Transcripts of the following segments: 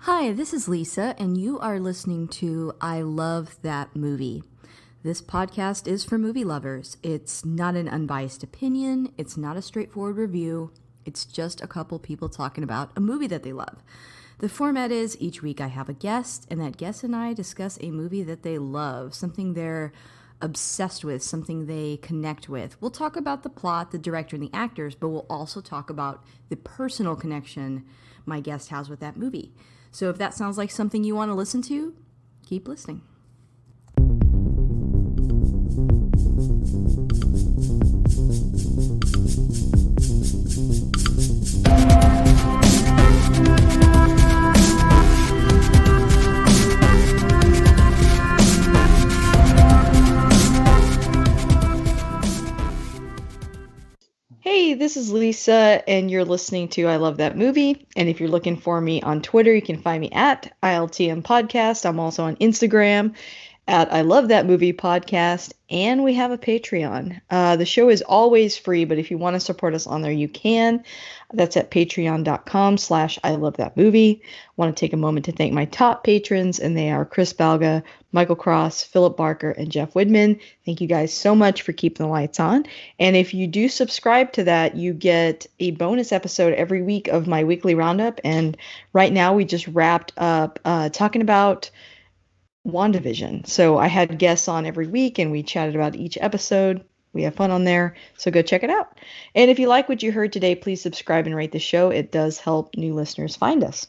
Hi, this is Lisa, and you are listening to I Love That Movie. This podcast is for movie lovers. It's not an unbiased opinion, it's not a straightforward review, it's just a couple people talking about a movie that they love. The format is each week I have a guest, and that guest and I discuss a movie that they love, something they're obsessed with, something they connect with. We'll talk about the plot, the director, and the actors, but we'll also talk about the personal connection my guest has with that movie. So if that sounds like something you want to listen to, keep listening. Hey, this is Lisa, and you're listening to I Love That Movie. And if you're looking for me on Twitter, you can find me at ILTM Podcast. I'm also on Instagram at I Love That Movie Podcast, and we have a Patreon. The show is always free, but if you want to support us on there, you can. That's at patreon.com/I Love That Movie. I want to take a moment to thank my top patrons, and they are Chris Balga, Michael Cross, Philip Barker, and Jeff Widman. Thank you guys so much for keeping the lights on. And if you do subscribe to that, you get a bonus episode every week of my weekly roundup. And right now we just wrapped up talking about WandaVision. So I had guests on every week and we chatted about each episode. We have fun on there, so go check it out. And if you like what you heard today, please subscribe and rate the show. It does help new listeners find us.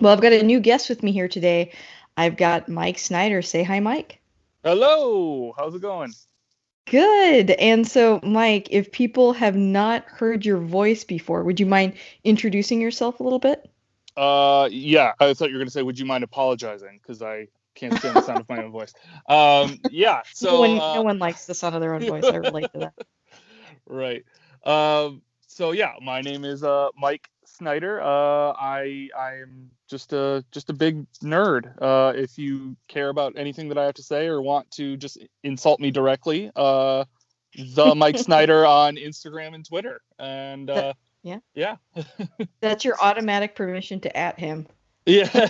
Well, I've got a new guest with me here today. I've got Mike Snyder. Say hi, Mike. Hello. How's it going? Good. And so, Mike, if people have not heard your voice before, would you mind introducing yourself a little bit? Yeah, I thought you were going to say, would you mind apologizing? Because I can't stand the sound of my own voice. Yeah, so... No one likes the sound of their own voice. I relate to that. Right. So, yeah, my name is Mike Snyder. I am just a big nerd. If you care about anything that I have to say or want to just insult me directly, the Mike Snyder on Instagram and Twitter. And yeah. That's your automatic permission to @ him. Yeah.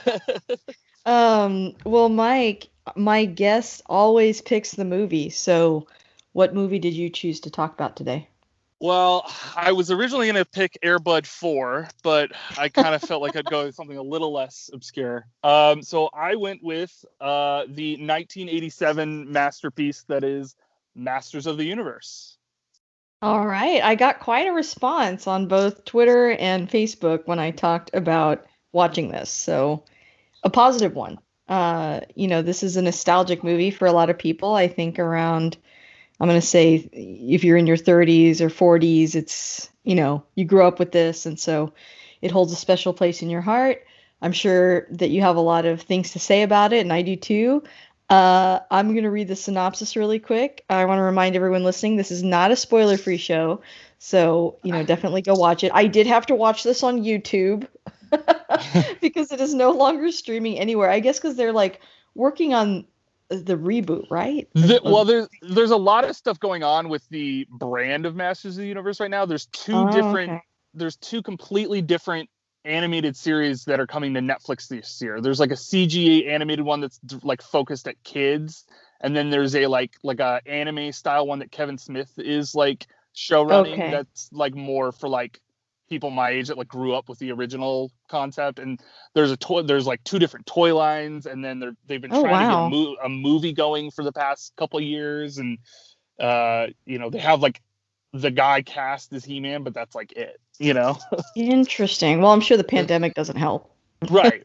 Well, Mike, my guest always picks the movie. So what movie did you choose to talk about today? Well, I was originally going to pick Air Bud 4, but I kind of felt like I'd go with something a little less obscure. So I went with the 1987 masterpiece that is Masters of the Universe. All right. I got quite a response on both Twitter and Facebook when I talked about watching this. So a positive one. This is a nostalgic movie for a lot of people. I think around, I'm going to say, if you're in your 30s or 40s, it's, you grew up with this. And so it holds a special place in your heart. I'm sure that you have a lot of things to say about it, and I do too. I'm going to read the synopsis really quick. I want to remind everyone listening, this is not a spoiler-free show. So, definitely go watch it. I did have to watch this on YouTube because it is no longer streaming anywhere. I guess because they're working on the reboot, right? Well, there's a lot of stuff going on with the brand of Masters of the Universe right now. There's two completely different animated series that are coming to Netflix this year. There's a CG animated one that's focused at kids, and then there's a anime style one that Kevin Smith is show running. Okay. That's more for people my age that grew up with the original concept. And there's two different toy lines, and then they've been trying to get a movie going for the past couple of years, and they have the guy cast as He-Man, but that's it. Interesting. Well, I'm sure the pandemic doesn't help. Right.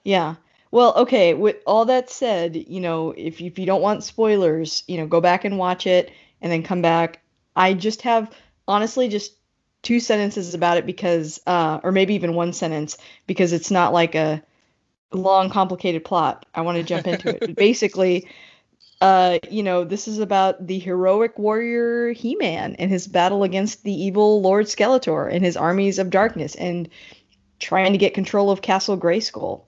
Yeah. Well, okay. With all that said, if you don't want spoilers, go back and watch it and then come back. I just have, honestly, just 2 sentences about it because, or maybe even 1 sentence, because it's not a long, complicated plot. I want to jump into it. But basically, this is about the heroic warrior He-Man and his battle against the evil Lord Skeletor and his armies of darkness and trying to get control of Castle Grayskull.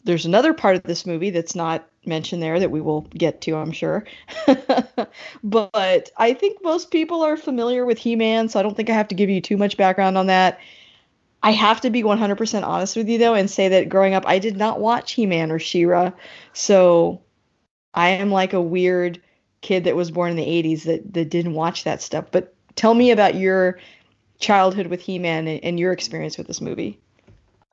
There's another part of this movie that's not mentioned there that we will get to, I'm sure. But I think most people are familiar with He-Man, so I don't think I have to give you too much background on that. I have to be 100% honest with you though and say that growing up I did not watch He-Man or She-Ra. So I am like a weird kid that was born in the 80s that didn't watch that stuff. But tell me about your childhood with He-Man and your experience with this movie.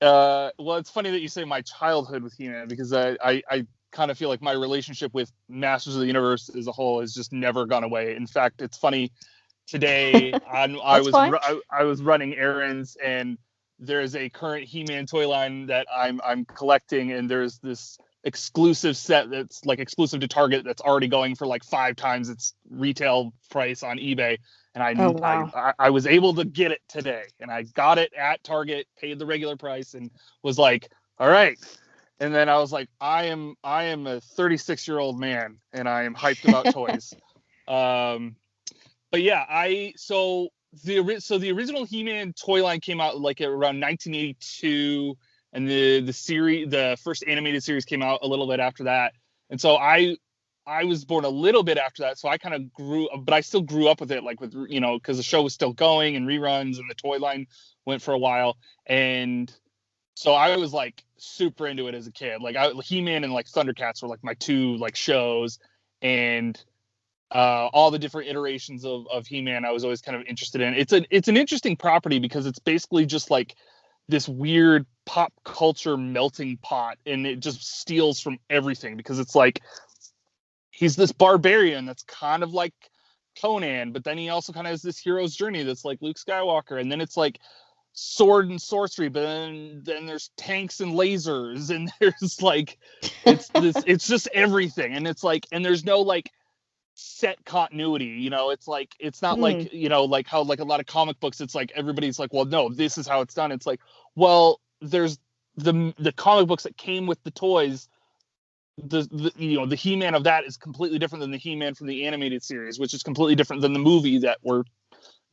Well, it's funny that you say my childhood with He-Man, because I kind of feel like my relationship with Masters of the Universe as a whole has just never gone away. In fact, it's funny. Today, That's fine. I was running errands, and there's a current He-Man toy line that I'm collecting, and there's this exclusive set that's like exclusive to Target that's already going for like 5 times its retail price on eBay. Oh And wow. I was able to get it today, and I got it at Target, paid the regular price, and was like, all right. And then I was like, I am a 36-year-old man, and I am hyped about toys. But yeah, the original He-Man toy line came out like around 1982, and the first animated series came out a little bit after that. And so I was born a little bit after that, so I kind of but I still grew up with it, like with, because the show was still going and reruns, and the toy line went for a while. And so I was like super into it as a kid. Like He-Man and like Thundercats were like my 2 like shows, and all the different iterations of He-Man I was always kind of interested in. It's an interesting property because it's basically just like this weird pop culture melting pot, and it just steals from everything, because it's like he's this barbarian that's kind of like Conan, but then he also kind of has this hero's journey that's like Luke Skywalker, and then it's like sword and sorcery, but then there's tanks and lasers, and there's like it's just everything, and it's like, and there's no like set continuity. It's like, it's not like, like how like a lot of comic books, it's like everybody's like, well, no, this is how it's done. It's like, well, there's the comic books that came with the toys. The He-Man of that is completely different than the He-Man from the animated series, which is completely different than the movie that we're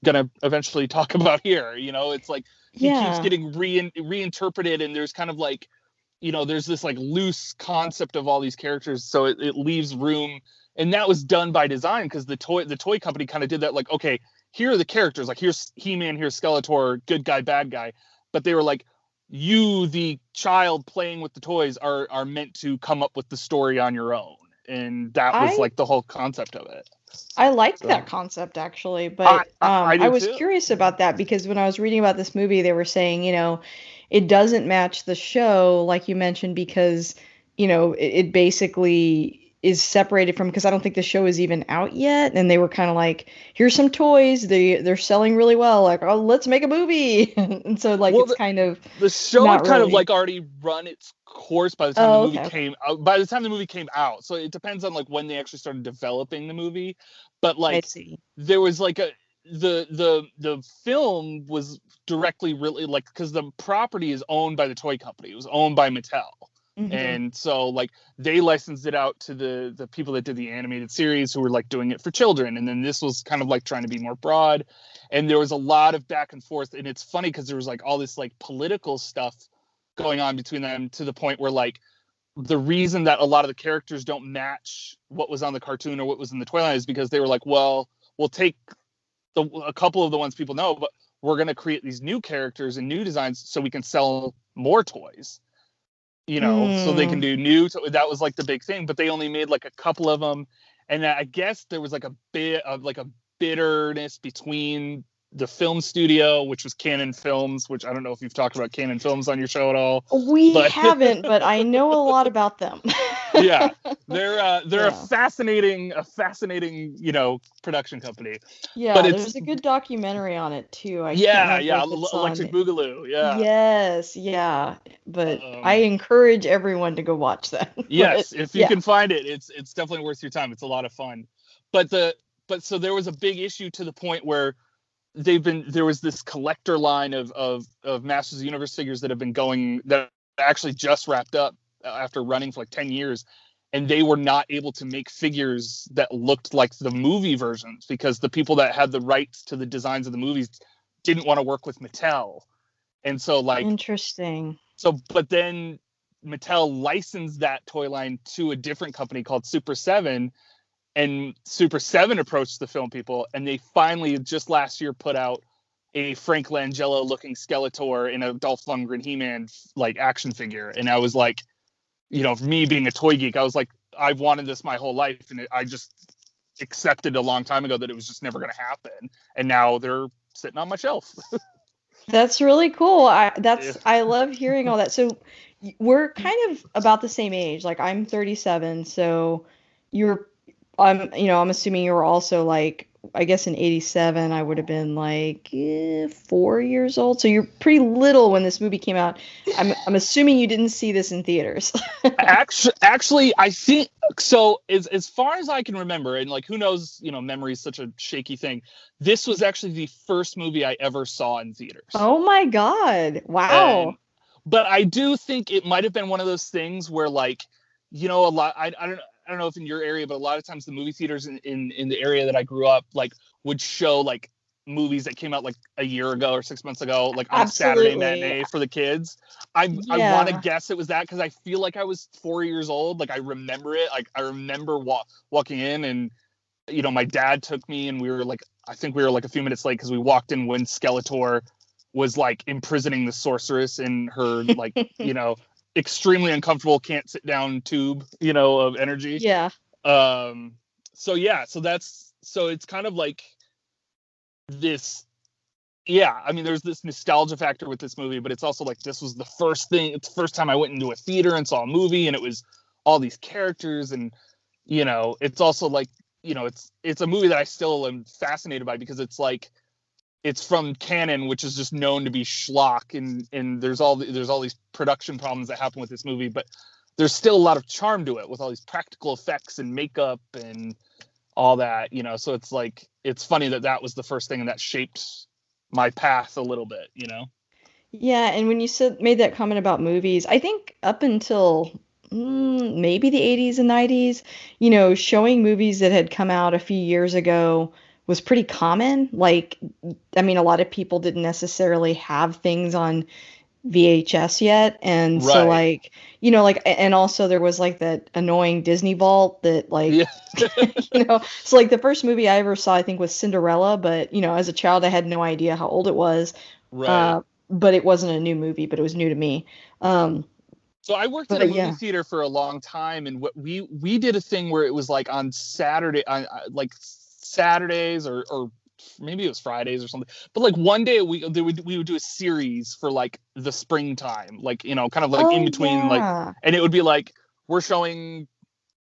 gonna eventually talk about here. It's like he keeps getting reinterpreted, and there's kind of like, there's this like loose concept of all these characters, so it leaves room. And that was done by design, because the toy company kind of did that. Like, okay, here are the characters. Like, here's He-Man, here's Skeletor, good guy, bad guy. But they were like, you, the child playing with the toys, are meant to come up with the story on your own. And that was like the whole concept of it. I liked that concept, actually, but I was too. curious about that, because when I was reading about this movie, they were saying, it doesn't match the show, like you mentioned, because, it basically is separated from, because I don't think the show is even out yet, and they were kind of like, here's some toys, they're selling really well, like, oh, let's make a movie. And so like, it's kind of the show had kind of like already run its course by the time the movie came out. By the time the movie came out, so it depends on like when they actually started developing the movie. But like, there was like the film was directly really like, because the property is owned by the toy company. It was owned by Mattel. Mm-hmm. And so like they licensed it out to the people that did the animated series, who were like doing it for children. And then this was kind of like trying to be more broad. And there was a lot of back and forth. And it's funny because there was like all this like political stuff going on between them, to the point where like the reason that a lot of the characters don't match what was on the cartoon or what was in the toy line is because they were like, well, we'll take a couple of the ones people know, but we're going to create these new characters and new designs so we can sell more toys. So they can do new. So that was like the big thing, but they only made like a couple of them. And I guess there was like a bit of like a bitterness between the film studio, which was Canon Films, which I don't know if you've talked about Canon Films on your show at all. We haven't, but I know a lot about them. Yeah, they're a fascinating production company. Yeah, but there's a good documentary on it too. Electric Boogaloo. Yeah. Yes, yeah, but I encourage everyone to go watch that. Yes, if you can find it, it's definitely worth your time. It's a lot of fun. But so there was a big issue, to the point where there was this collector line of Masters of the Universe figures that have been going, that actually just wrapped up after running for like 10 years, and they were not able to make figures that looked like the movie versions, because the people that had the rights to the designs of the movies didn't want to work with Mattel. And so like, interesting. So but then Mattel licensed that toy line to a different company called Super 7, and Super 7 approached the film people, and they finally just last year put out a Frank Langella looking Skeletor in a Dolph Lundgren He-Man like action figure. And I was like, you know, me being a toy geek, I was like, I've wanted this my whole life. And I just accepted a long time ago that it was just never going to happen. And now they're sitting on my shelf. That's really cool. I love hearing all that. So we're kind of about the same age. Like I'm 37, so I'm assuming you were also like, I guess in 87 I would have been like 4 years old. So you're pretty little when this movie came out. I'm assuming you didn't see this in theaters. Actually, I think so. As far as I can remember, and like who knows, you know, memory is such a shaky thing. This was actually the first movie I ever saw in theaters. Oh my God! Wow. But I do think it might have been one of those things where, like, you know, a lot. I don't know if in your area, but a lot of times the movie theaters in the area that I grew up, like, would show like movies that came out like a year ago or 6 months ago, like on Saturday matinee for the kids. I want to guess it was that because I feel like I was 4 years old. Like I remember it. Like I remember walking in and, you know, my dad took me and we were like, I think we were like a few minutes late because we walked in when Skeletor was like imprisoning the sorceress in her like, you know, extremely uncomfortable, can't sit down tube, you know, of energy. Yeah. So it's kind of like this. Yeah. I mean, there's this nostalgia factor with this movie, but it's also like, this was the first time I went into a theater and saw a movie and it was all these characters. And, you know, it's also like, you know, it's a movie that I still am fascinated by because it's like, it's from canon, which is just known to be schlock, and there's all these production problems that happen with this movie, but there's still a lot of charm to it with all these practical effects and makeup and all that, you know. So it's like, it's funny that was the first thing and that shaped my path a little bit, you know. Yeah, and when you made that comment about movies, I think up until maybe the 80s and 90s, you know, showing movies that had come out a few years ago was pretty common. Like, I mean, a lot of people didn't necessarily have things on VHS yet. And so, like, you know, like, and also there was like that annoying Disney Vault that, like, you know, so like the first movie I ever saw, I think, was Cinderella. But, you know, as a child, I had no idea how old it was. But it wasn't a new movie, but it was new to me. So I worked in a movie theater for a long time, and what we did a thing where it was like on Saturday, like Saturdays or maybe it was Fridays or something. But like one day a week, we would do a series for like the springtime, like, you know, kind of like in between, like, and it would be like we're showing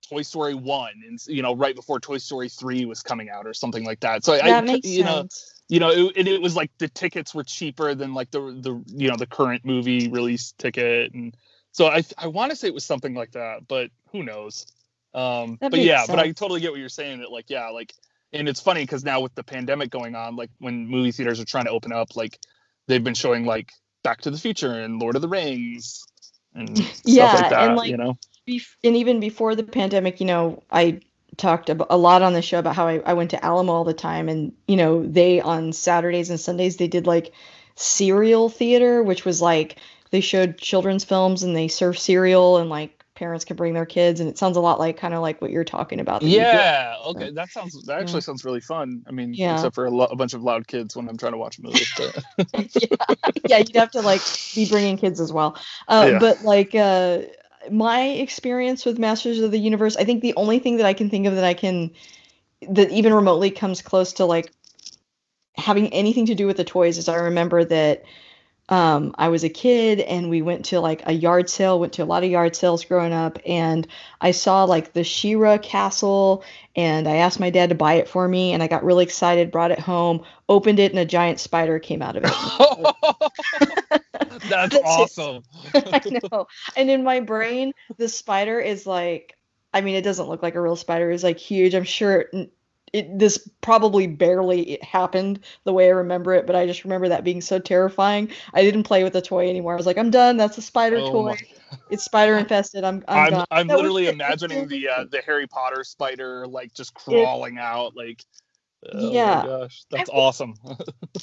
Toy Story 1, and, you know, right before Toy Story 3 was coming out or something like that. So that makes sense. You know, it was like the tickets were cheaper than like the you know, the current movie release ticket, and so I want to say it was something like that, but who knows? But yeah, but I totally get what you're saying, that like, yeah, like, and it's funny because now with the pandemic going on, like when movie theaters are trying to open up, like they've been showing like Back to the Future and Lord of the Rings and stuff like that, and like, you know. And even before the pandemic, you know, I talked a lot on the show about how I went to Alamo all the time, and, you know, they on Saturdays and Sundays they did like cereal theater, which was like they showed children's films and they served cereal, and like parents could bring their kids, and it sounds a lot like kind of like what you're talking about. Yeah. Okay. That actually sounds really fun. I mean, except for a bunch of loud kids when I'm trying to watch a movie. But... yeah, you'd have to like be bringing kids as well. But like my experience with Masters of the Universe, I think the only thing that I can think of that even remotely comes close to like having anything to do with the toys is I remember that I was a kid and we went to like a yard sale, went to a lot of yard sales growing up, and I saw like the She-Ra castle, and I asked my dad to buy it for me, and I got really excited, brought it home, opened it, and a giant spider came out of it. That's awesome. I know. And in my brain, the spider is like, I mean, it doesn't look like a real spider. It's like huge. I'm sure this probably barely happened the way I remember it, but I just remember that being so terrifying. I didn't play with the toy anymore. I was like, I'm done. That's a spider toy. It's spider infested. I'm done. I'm literally imagining the Harry Potter spider like just crawling out. Like, oh my gosh, that's awesome.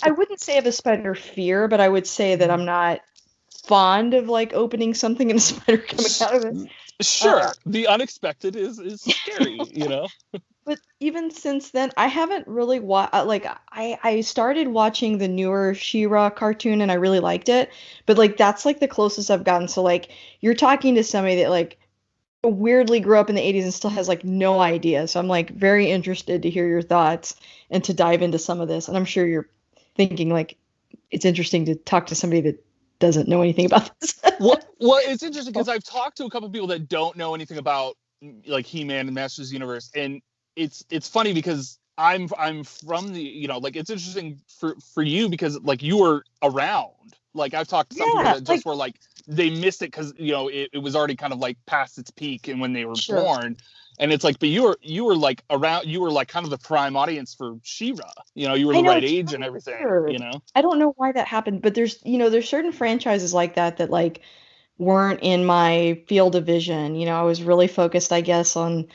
I wouldn't say I have a spider fear, but I would say that I'm not fond of like opening something and a spider coming out of it. Sure, the unexpected is scary, you know. But even since then, I haven't really like I started watching the newer She-Ra cartoon and I really liked it, but like that's like the closest I've gotten. So like you're talking to somebody that like weirdly grew up in the 80s and still has like no idea. So I'm like very interested to hear your thoughts and to dive into some of this. And I'm sure you're thinking like it's interesting to talk to somebody that doesn't know anything about this. Well, it's interesting because I've talked to a couple of people that don't know anything about like He-Man and Masters of the Universe, and it's funny because I'm from the like it's interesting for you because like you were around. Like I've talked to some people that just were like they missed it because it was already kind of like past its peak and when they were born. And it's like, but you were like around, you were like kind of the prime audience for She-Ra. You were the right age and everything. Weird. I don't know why that happened, but there's certain franchises like that like weren't in my field of vision. I was really focused, I guess, on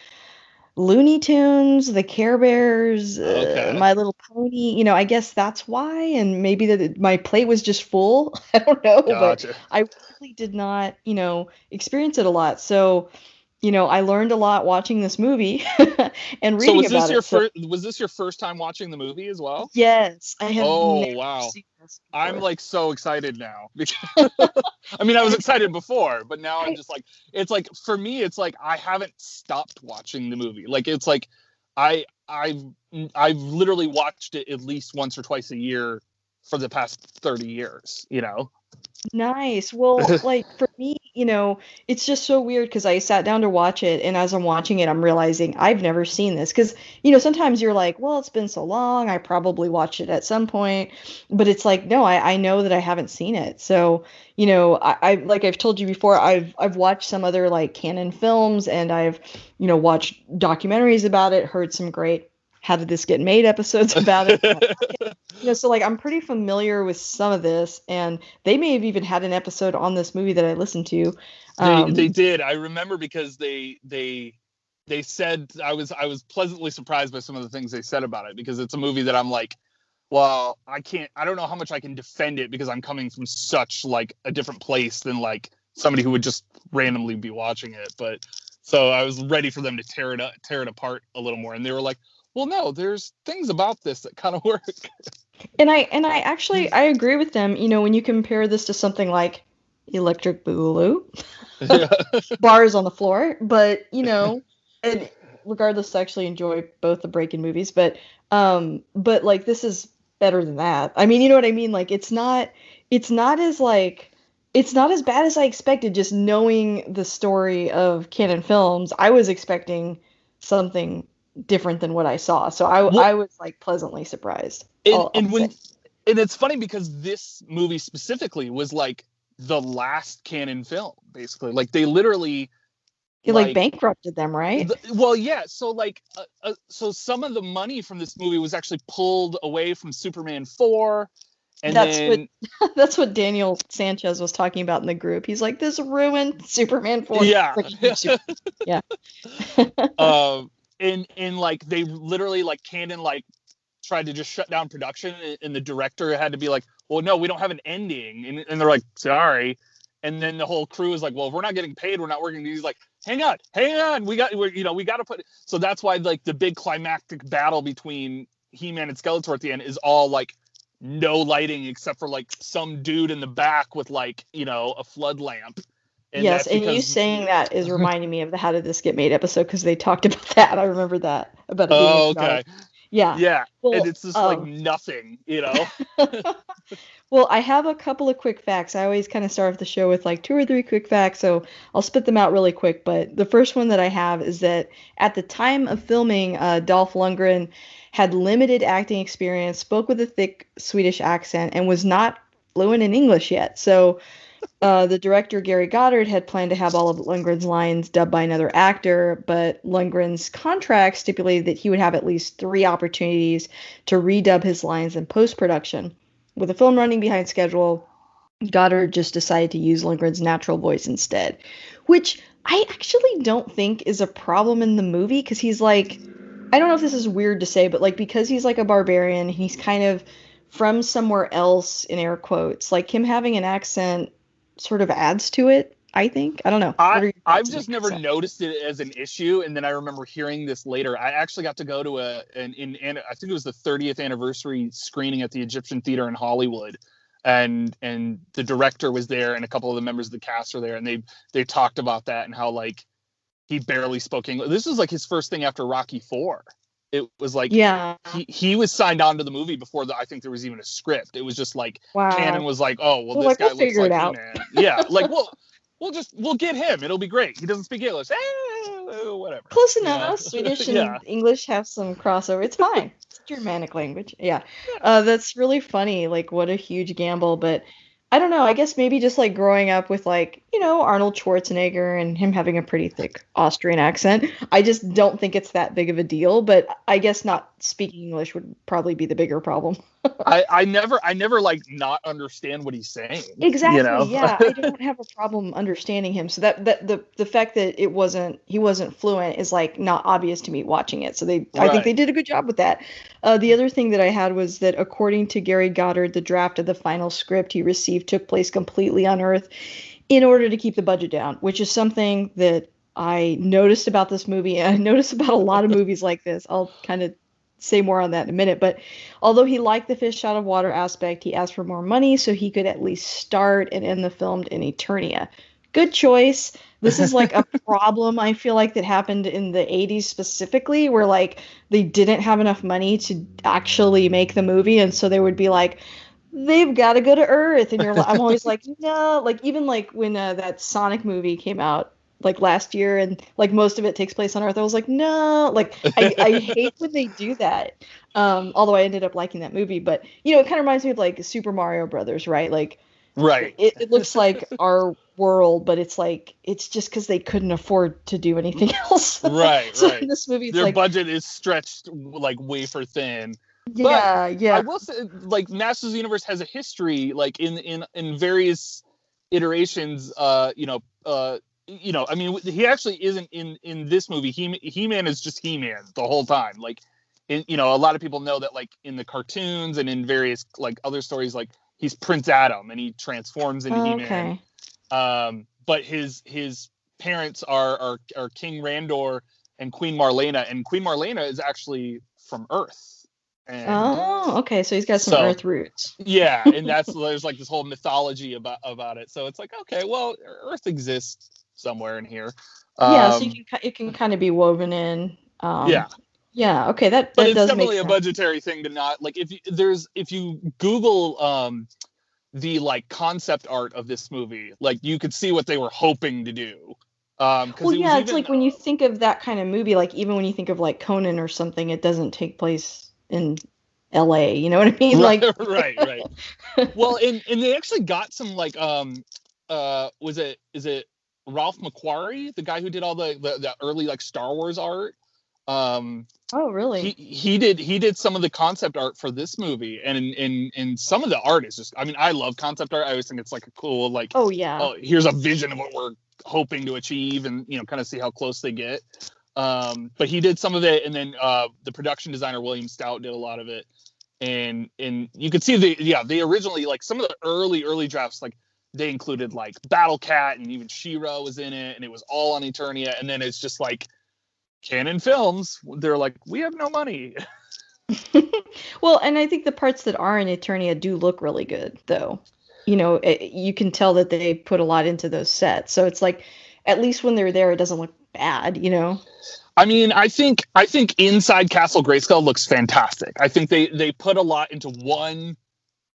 Looney Tunes, the Care Bears, My Little Pony. I guess that's why, and maybe that my plate was just full. I don't know, Gotcha. But I really did not, experience it a lot. So, I learned a lot watching this movie and reading about it. Was this your first time watching the movie as well? Yes, I have. Oh wow! I'm like so excited now. I mean, I was excited before, but now I'm just like, it's like for me, it's like I haven't stopped watching the movie. Like it's like I've literally watched it at least once or twice a year for the past 30 years. Nice. Well, like for me, it's just so weird because I sat down to watch it, and as I'm watching it, I'm realizing I've never seen this. Because, sometimes you're like, well, it's been so long, I probably watched it at some point. But it's like, no, I know that I haven't seen it. So, I like I've told you before, I've watched some other like canon films, and I've, watched documentaries about it, heard some great How Did This Get Made episodes about it. So like I'm pretty familiar with some of this, and they may have even had an episode on this movie that I listened to. They did. I remember because they said I was pleasantly surprised by some of the things they said about it because it's a movie that I'm like, well, I don't know how much I can defend it because I'm coming from such like a different place than like somebody who would just randomly be watching it. But so I was ready for them to tear it apart a little more, and they were like, well, no, there's things about this that kind of work. And I actually I agree with them. When you compare this to something like Electric Boogaloo, bars on the floor, but and regardless, I actually enjoy both the Breakin' movies, but like this is better than that. I mean, you know what I mean? Like it's not as like it's not as bad as I expected. Just knowing the story of canon films, I was expecting something different than what I saw. So I was like pleasantly surprised. And it's funny because this movie specifically was like the last canon film, basically. Like they literally like bankrupted them, right? Well, yeah. So like, so some of the money from this movie was actually pulled away from Superman 4. And that's what Daniel Sanchez was talking about in the group. He's like, this ruined Superman 4. Yeah. Yeah. And like they literally like canon like tried to just shut down production, and the director had to be like, well, no, we don't have an ending, and they're like, sorry. And then the whole crew is like, well, if we're not getting paid, we're not working. He's like, hang on, we got to put. So that's why like the big climactic battle between He-Man and Skeletor at the end is all like no lighting except for like some dude in the back with like a flood lamp. And yes, and you saying that is reminding me of the How Did This Get Made episode because they talked about that. I remember that about it being okay. Yeah. Well, and it's just like nothing, Well, I have a couple of quick facts. I always kind of start off the show with like 2 or 3 quick facts, so I'll spit them out really quick. But the first one that I have is that at the time of filming, Dolph Lundgren had limited acting experience, spoke with a thick Swedish accent, and was not fluent in English yet. So the director, Gary Goddard, had planned to have all of Lundgren's lines dubbed by another actor, but Lundgren's contract stipulated that he would have at least 3 opportunities to redub his lines in post-production. With the film running behind schedule, Goddard just decided to use Lundgren's natural voice instead, which I actually don't think is a problem in the movie, because he's like, I don't know if this is weird to say, but like because he's like a barbarian, he's kind of from somewhere else, in air quotes, like him having an accent sort of adds to it. I think. I don't know. What are your I've thoughts on just the never accent? noticed it as an issue, and then I remember hearing this later. I actually got to go to I think it was the 30th anniversary screening at the Egyptian Theater in Hollywood, and the director was there, and a couple of the members of the cast were there, and they talked about that and how like he barely spoke English. This was like his first thing after Rocky IV. It was like Yeah. he was signed on to the movie before I think there was even a script. It was just like Canon Wow. was like, oh well, We're this like, we'll guy looks figure it like out. He-Man. Yeah, like we'll get him. It'll be great. He doesn't speak English. Whatever. Close You know? enough. Swedish Yeah. and English have some crossover. It's fine. It's a Germanic language. Yeah. Yeah. That's really funny. Like, what a huge gamble. But I don't know. I guess maybe just like growing up with like, Arnold Schwarzenegger and him having a pretty thick Austrian accent. I just don't think it's that big of a deal. But I guess not speaking English would probably be the bigger problem. I never like not understand what he's saying. You Exactly. know? Yeah, I don't have a problem understanding him. So that the fact that he wasn't fluent is like not obvious to me watching it. So I think they Right. did a good job with that. The other thing that I had was that according to Gary Goddard, the draft of the final script he received took place completely on Earth in order to keep the budget down, which is something that I noticed about this movie, and I noticed about a lot of movies like this. I'll kind of say more on that in a minute. But although he liked the fish out of water aspect, he asked for more money so he could at least start and end the film in Eternia. Good choice. This is like a problem I feel like that happened in the 80s specifically, where like they didn't have enough money to actually make the movie, and so they would be like, they've got to go to Earth, and I'm always like, no, like even like when that Sonic movie came out like last year, and like most of it takes place on Earth. I was like, no, like I hate when they do that. Although I ended up liking that movie, but it kind of reminds me of like Super Mario Brothers, right? Like Right. it looks like our world, but it's like it's just because they couldn't afford to do anything else. Right. So Right. in this movie, it's Their like, budget is stretched like wafer thin. But yeah, I yeah. will say, like, Masters of the Universe has a history, like in various iterations. I mean, he actually isn't in this movie. He-Man is just He-Man the whole time. Like, a lot of people know that, like, in the cartoons and in various like other stories, like he's Prince Adam and he transforms into He-Man. Okay. But his parents are King Randor and Queen Marlena, and Queen Marlena is actually from Earth. And Oh, okay. So he's got some so Earth roots. yeah, and there's like this whole mythology about it. So it's like, okay, well, Earth exists somewhere in here. Yeah, so Um, it can kind of be woven in. yeah, Yeah, okay, but that it's does make definitely a sense. budgetary thing to not like if you Google the like concept art of this movie, like you could see what they were hoping to do. Because Well, it was yeah, it's even like when you think of that kind of movie, like even when you think of like Conan or something, it doesn't take place in LA, you know what I mean? right, Like right. Well, and they actually got some like was it is it Ralph McQuarrie, the guy who did all the early like Star Wars art. Oh, He really? he did some of the concept art for this movie, and in some of the art is just, I mean, I love concept art. I always think it's like a cool, like, Oh, yeah. oh, here's a vision of what we're hoping to achieve, and kind of see how close they get. But he did some of it, and then the production designer William Stout did a lot of it, and you could see they originally, like, some of the early drafts, like, they included like Battle Cat, and even She-Ra was in it, and it was all on Eternia, and then it's just like Canon Films, they're like, we have no money. Well, and I think the parts that are in Eternia do look really good, though. You can tell that they put a lot into those sets. So it's like, at least when they're there, it doesn't look bad. I mean, I think Inside Castle Grayskull looks fantastic. I think they put a lot into one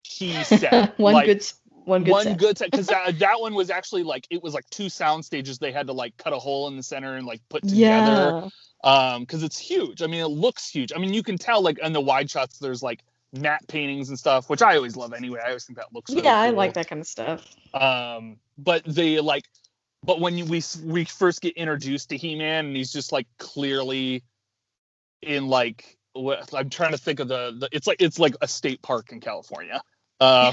key set, One like good one set. good set, because that one was actually like, it was like two sound stages they had to like cut a hole in the center and like put together, Yeah. because it's huge. I mean, it looks huge. I mean, you can tell like in the wide shots there's like matte paintings and stuff, which I always love anyway. I always think that looks really Yeah, I like cool. that kind of stuff. But they like, but when we first get introduced to He-Man, and he's just like clearly in like, what I'm trying to think of the it's like a state park in California. Uh,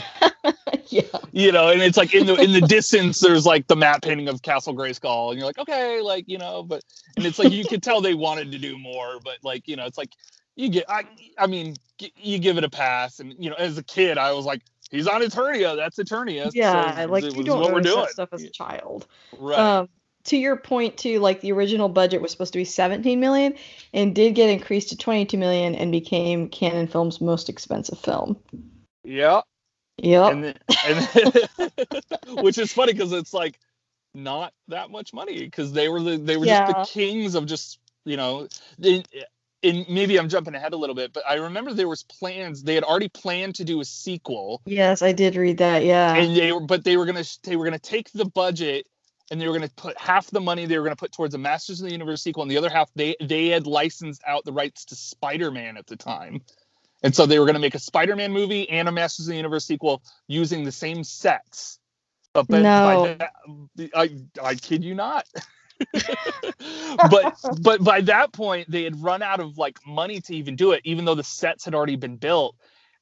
Yeah. and it's like in the distance there's like the matte painting of Castle Grayskull, and you're like, okay, like, but, and it's like you could tell they wanted to do more, but like, it's like you get, I mean, you give it a pass, and as a kid I was like, he's on Eternia. That's Eternia. Yeah, so like it you was don't what we're notice doing. that stuff as a child. Right. To your point too, like the original budget was supposed to be 17 million and did get increased to 22 million and became Canon Films' most expensive film. Yeah. Yep. And which is funny because it's like not that much money because they were just the kings of just, you know, and maybe I'm jumping ahead a little bit, but I remember there was plans. They had already planned to do a sequel. Yes, I did read that. Yeah. And they were gonna take the budget and they were gonna put half the money they were gonna put towards a Masters of the Universe sequel, and the other half they had licensed out the rights to Spider-Man at the time, and so they were gonna make a Spider-Man movie and a Masters of the Universe sequel using the same sets. But by that, I kid you not. but by that point they had run out of like money to even do it, even though the sets had already been built.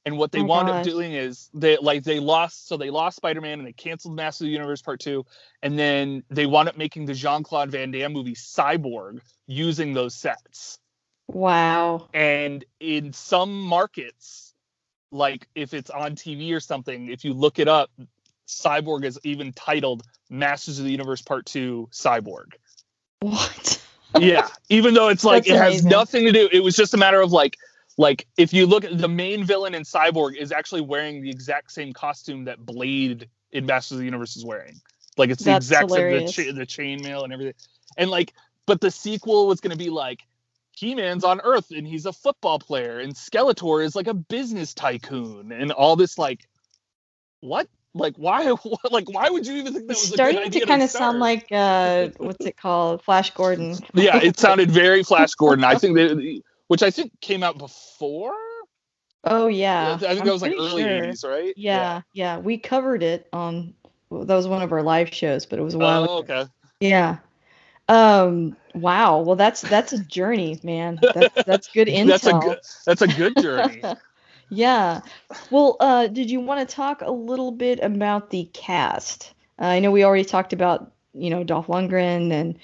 And what they wound up doing is they lost Spider-Man and they canceled Masters of the Universe Part 2, and then they wound up making the Jean-Claude Van Damme movie Cyborg using those sets. Wow. And in some markets, like if it's on TV or something, if you look it up, Cyborg is even titled Masters of the Universe Part 2 Cyborg. What? Yeah, even though it's like it has nothing to do. It was just a matter of like if you look at the main villain in Cyborg is actually wearing the exact same costume that Blade in Masters of the Universe is wearing. Like it's the exact same, the chainmail and everything. And like, but the sequel was going to be like He-Man's on Earth and he's a football player, and Skeletor is like a business tycoon, and all this like, what? Like why? Like why would you even think that was a good idea? Starting to kind of sound like what's it called, Flash Gordon. Yeah, it sounded very Flash Gordon. I think which I think came out before. Oh yeah, I think that was like early 80s, right? Yeah. We covered it on. That was one of our live shows, but it was a while. Oh, okay. Yeah. Wow. Well, that's a journey, man. That's good intel. That's a good journey. Yeah. Well, did you want to talk a little bit about the cast? I know we already talked about, Dolph Lundgren, and,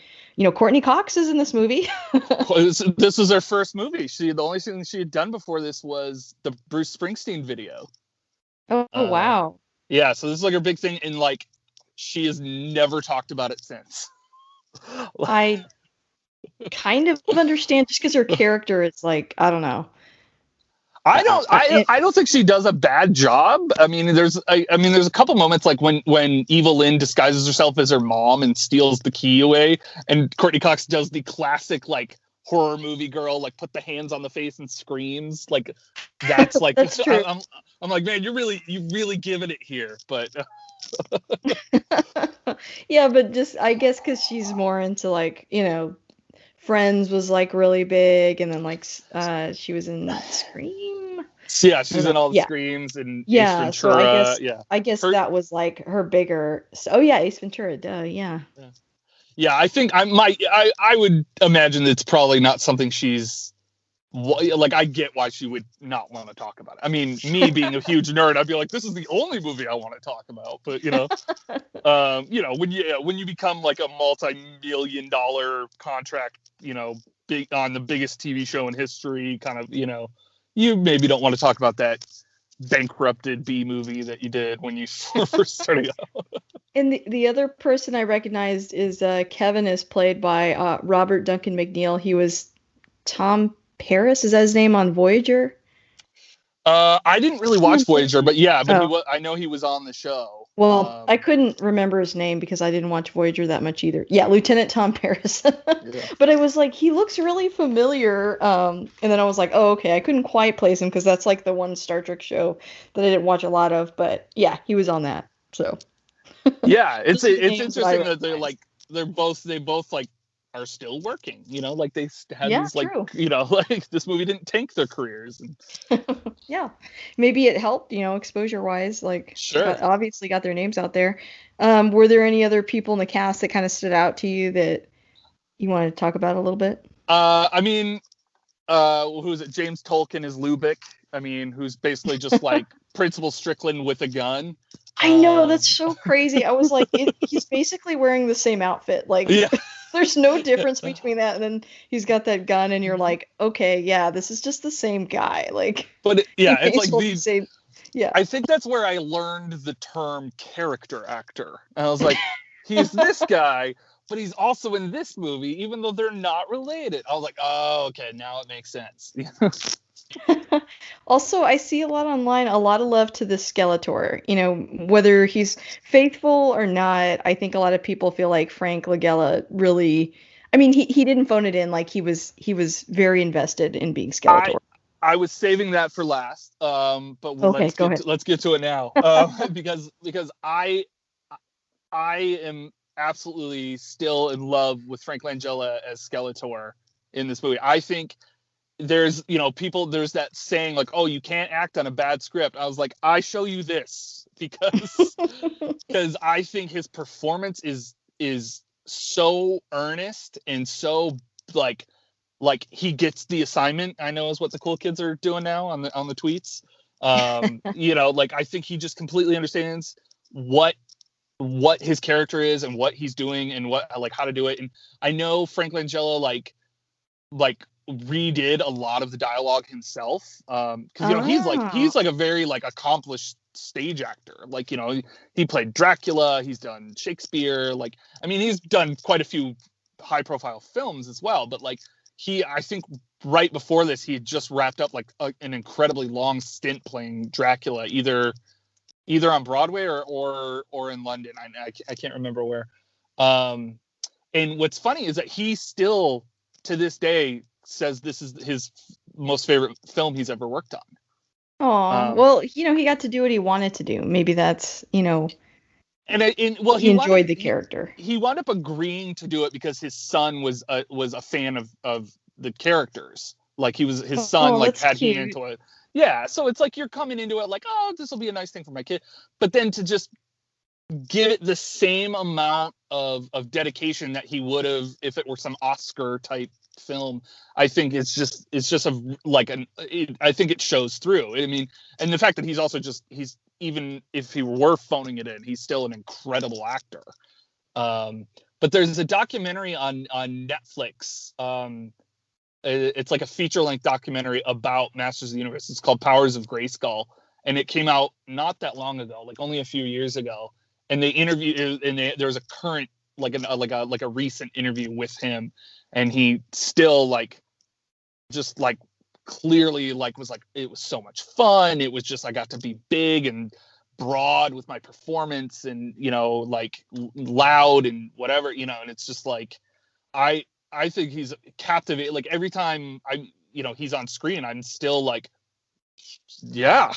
Courtney Cox is in this movie. This was her first movie. The only thing she had done before this was the Bruce Springsteen video. Oh, wow. Yeah. So this is like her big thing. And like, she has never talked about it since. I kind of understand, just because her character is like, I don't know. I don't think she does a bad job. I mean, there's a couple moments like when Eva Lynn disguises herself as her mom and steals the key away, and Courtney Cox does the classic like horror movie girl, like put the hands on the face and screams. Like that's like that's true. I'm like, man, you really giving it here, but. Yeah, but just I guess because she's more into like, Friends was like really big, and then like she was in Scream. Yeah, she's in all the Screams and Ace Ventura. So I guess that was like her bigger. Oh yeah, Ace Ventura. Duh, yeah. Yeah, I think I would imagine it's probably not something she's like. I get why she would not want to talk about it. I mean, me being a huge nerd, I'd be like, this is the only movie I want to talk about. But when you become like a multi-million-dollar contract, big on the biggest TV show in history, kind of, you maybe don't want to talk about that bankrupted B movie that you did when you first started out. And the other person I recognized is Kevin, is played by Robert Duncan McNeil. He was Tom Paris, is that his name on Voyager? I didn't really watch Voyager, but I know he was on the show. Well, I couldn't remember his name because I didn't watch Voyager that much either. Yeah, Lieutenant Tom Paris. Yeah. But I was like, he looks really familiar. And then I was like, oh, okay. I couldn't quite place him because that's like the one Star Trek show that I didn't watch a lot of. But yeah, he was on that. So. Yeah, it's interesting that they both like are still working, like they had these like, true. Like this movie didn't tank their careers. Yeah, maybe it helped, exposure wise, like sure. Obviously got their names out there. Were there any other people in the cast that kind of stood out to you that you wanted to talk about a little bit? I mean, who's it? James Tolkien is Lubick. I mean, who's basically just like Principal Strickland with a gun. I know, that's so crazy. I was like, he's basically wearing the same outfit. Like, yeah. There's no difference between that, and then he's got that gun, and you're like, okay, yeah, this is just the same guy. Like, but it's like the same. Yeah. I think that's where I learned the term character actor. And I was like, he's this guy, but he's also in this movie, even though they're not related. I was like, oh, okay, now it makes sense. Also, I see a lot online, a lot of love to the Skeletor. You know, whether he's faithful or not, I think a lot of people feel like Frank Langella really. I mean, he didn't phone it in. Like he was very invested in being I Skeletor. I was saving that for last, but Okay, go ahead. let's get to it now, because I am absolutely still in love with Frank Langella as Skeletor in this movie. I think there's there's that saying like, oh, you can't act on a bad script. I was like, I show you this because I think his performance is so earnest and so like he gets the assignment, I know is what the cool kids are doing now on the tweets. Like I think he just completely understands what his character is and what he's doing and what like how to do it. And I know Frank Langella like redid a lot of the dialogue himself, because he's like a very like accomplished stage actor. Like he played Dracula, he's done Shakespeare, like I mean he's done quite a few high profile films as well, but like I think right before this he had just wrapped up like an incredibly long stint playing Dracula, either on Broadway or in London. I can't remember where. And what's funny is that he still to this day says this is his most favorite film he's ever worked on. Oh, well, he got to do what he wanted to do. Maybe that's, he enjoyed the character. He wound up agreeing to do it because his son was a fan of the characters. Like his son like had cute. me into it. Yeah, so it's like you're coming into it like, oh, this will be a nice thing for my kid, but then to just give it the same amount of dedication that he would have if it were some Oscar type film, I think I think it shows through. I mean, and the fact that he's even if he were phoning it in, he's still an incredible actor. But there's a documentary on Netflix. It's like a feature-length documentary about Masters of the Universe. It's called Powers of Grayskull, and it came out not that long ago, like only a few years ago. And they interviewed, and there was a current, like a recent interview with him, and he still just clearly was like, it was so much fun. It was just I got to be big and broad with my performance, and loud and whatever, and it's just like I think he's captivating. Like every time he's on screen, I'm still like, yeah,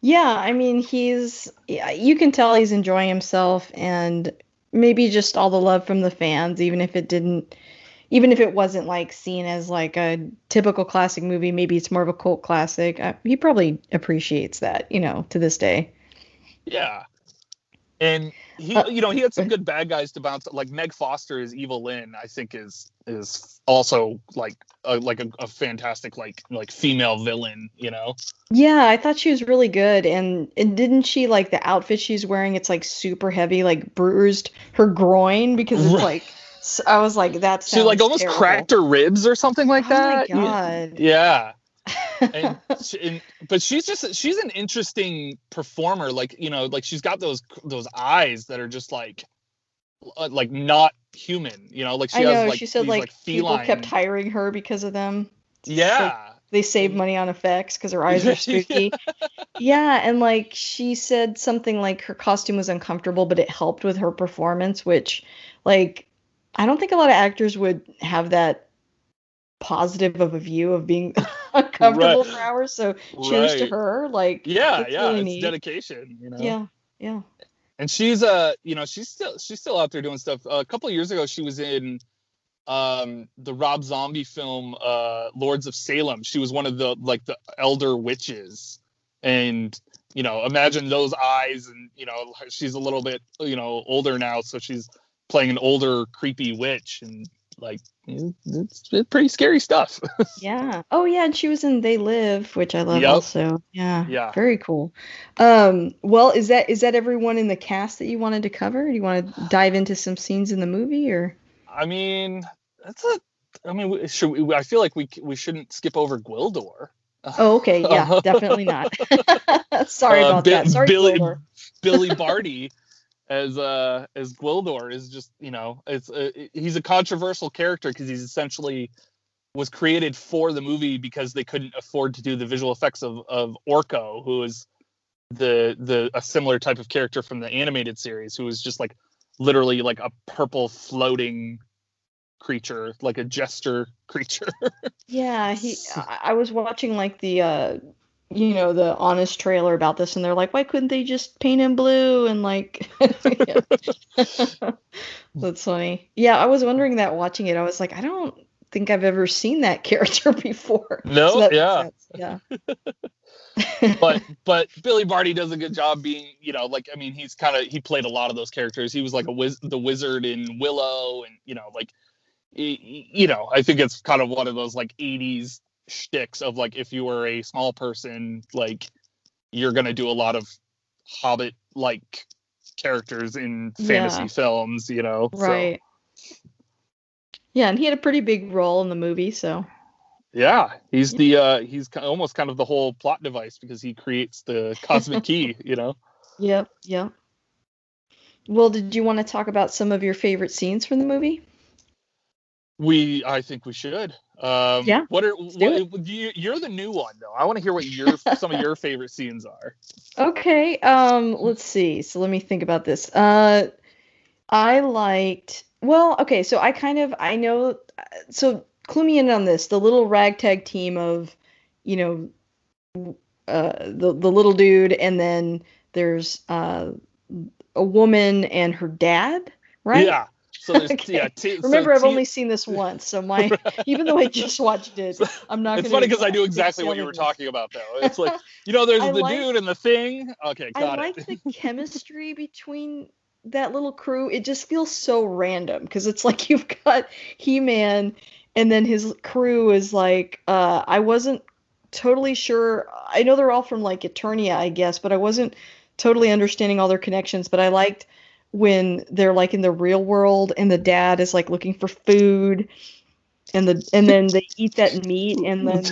Yeah, I mean, you can tell he's enjoying himself, and maybe just all the love from the fans, even if it wasn't like seen as like a typical classic movie, maybe it's more of a cult classic. He probably appreciates that, to this day. Yeah. And he had some good bad guys to bounce. Like Meg Foster as Evil Lynn, I think is also like a fantastic like female villain. Yeah, I thought she was really good, and didn't she like the outfit she's wearing? It's like super heavy, like bruised her groin because it's like. I was like, that sounds. She like almost terrible. Cracked her ribs or something like that. Oh my god. Yeah. But she's an interesting performer. Like she's got those eyes that are just like not human. Like she has like she said these, like feline... people kept hiring her because of them. Yeah. They save money on effects because her eyes are spooky. Yeah, and like she said something like her costume was uncomfortable, but it helped with her performance, which like I don't think a lot of actors would have that positive of a view of being uncomfortable for hours. So cheers to her. Like really it's neat. dedication. Yeah. And she's she's still out there doing stuff. A couple of years ago, she was in the Rob Zombie film Lords of Salem. She was one of the elder witches, and imagine those eyes, and she's a little bit older now, so she's playing an older creepy witch, and it's pretty scary stuff. Yeah. Oh yeah, and she was in They Live, which I love also. Yeah. Very cool. Well, is that everyone in the cast that you wanted to cover? Do you want to dive into some scenes in the movie, or? I mean, I feel like we shouldn't skip over Gwildor. Oh, okay, yeah, definitely not. Sorry about that. Sorry, Gwildor. Billy Barty as Gwildor is just, he's a controversial character because he's essentially was created for the movie because they couldn't afford to do the visual effects of Orko, who is a similar type of character from the animated series, who is just like literally like a purple floating creature, like a jester creature. Yeah, I was watching like the honest trailer about this, and they're like, why couldn't they just paint him blue and like That's funny. Yeah, I was wondering that watching it. I was like, I don't think I've ever seen that character before. So No, that makes yeah. sense. Yeah. but Billy Barty does a good job being, he played a lot of those characters. He was like the wizard in Willow, and I think it's kind of one of those like 80s shticks of like, if you were a small person, like you're gonna do a lot of Hobbit like characters in fantasy films, Right. So. Yeah, and he had a pretty big role in the movie, so. Yeah, he's he's almost kind of the whole plot device because he creates the cosmic key, Yep. Well, did you want to talk about some of your favorite scenes from the movie? I think we should. Yeah. You're the new one though. I want to hear what some of your favorite scenes are. Okay. Let's see. So let me think about this. I liked. Well, okay. So I know. So clue me in on this. The little ragtag team of, the little dude, and then there's a woman and her dad, right? Yeah. So there's okay. Remember, I've only seen this once, so even though I just watched it, I'm not. It's funny because I knew exactly what you were talking about, though. It's like there's the dude and the thing. Okay, got it. I like the chemistry between that little crew. It just feels so random because it's like you've got He-Man, and then his crew is like I wasn't totally sure. I know they're all from like Eternia, I guess, but I wasn't totally understanding all their connections. But I liked when they're like in the real world and the dad is like looking for food, and then they eat that meat, and then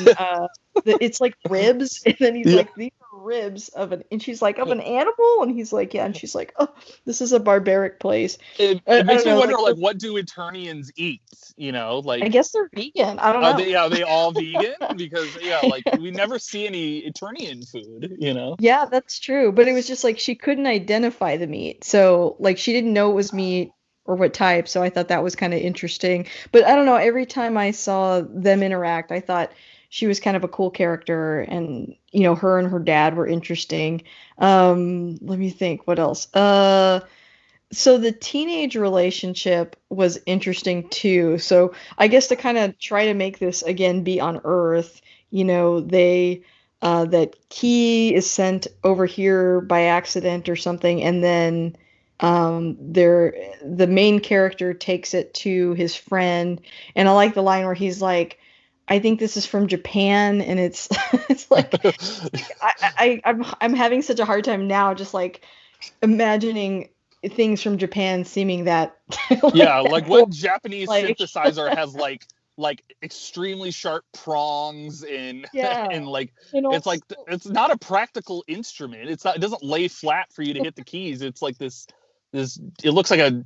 it's like ribs, and then he's like, these are ribs and she's like, of an animal, and he's like, yeah, and she's like, oh, this is a barbaric place. It makes me wonder, like, what do Eternians eat? Like, I guess they're vegan. I don't know. Are they all vegan? Because like we never see any Eternian food. Yeah, that's true. But it was just like she couldn't identify the meat, so like she didn't know it was meat or what type. So I thought that was kind of interesting. But I don't know. Every time I saw them interact, I thought she was kind of a cool character, and her and her dad were interesting. Let me think. What else? So the teenage relationship was interesting too. So I guess to kind of try to make this again be on Earth, they that Key is sent over here by accident or something, and then the main character takes it to his friend, and I like the line where he's like, I think this is from Japan, and it's it's like I'm having such a hard time now just like imagining things from Japan seeming that like what Japanese synthesizer has like extremely sharp prongs and and like it's like it's not a practical instrument. It doesn't lay flat for you to hit the keys. It's like this it looks like a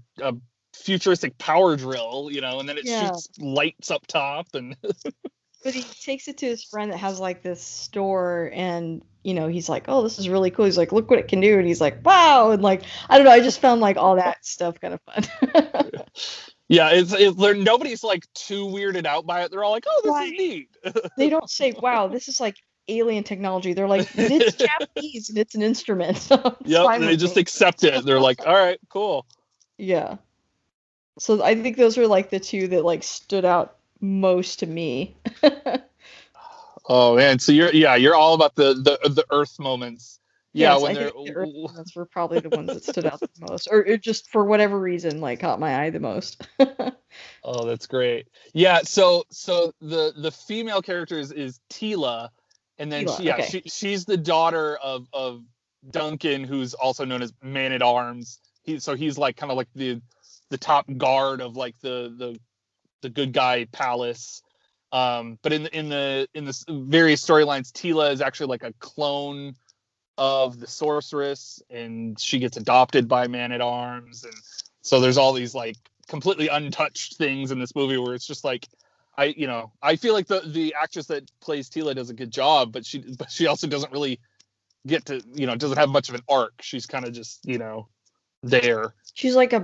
futuristic power drill, and then it shoots lights up top and but he takes it to his friend that has like this store, and he's like, oh, this is really cool. He's like, look what it can do, and he's like, wow, and like I don't know, I just found like all that stuff kind of fun. Yeah, it's nobody's like too weirded out by it. They're all like, oh, this is neat. They don't say, wow, this is like alien technology. They're like, it's Japanese and it's an instrument. So they just accept it. They're like, all right, cool. Yeah. So I think those were like the two that like stood out most to me. Oh man, so you're all about the Earth moments. Yeah, yes, when the Earth moments were probably the ones that stood out the most, or just for whatever reason like caught my eye the most. Oh, that's great. Yeah, so the female character is Tila, and then she's the daughter of Duncan, who's also known as Man at Arms. He's like kind of like the top guard of like the good guy palace. But in the various storylines, Tila is actually like a clone of the sorceress, and she gets adopted by Man-at-Arms, and so there's all these like completely untouched things in this movie where it's just like I feel like the actress that plays Tila does a good job, but she also doesn't really get to, doesn't have much of an arc. She's kind of just, there. She's like a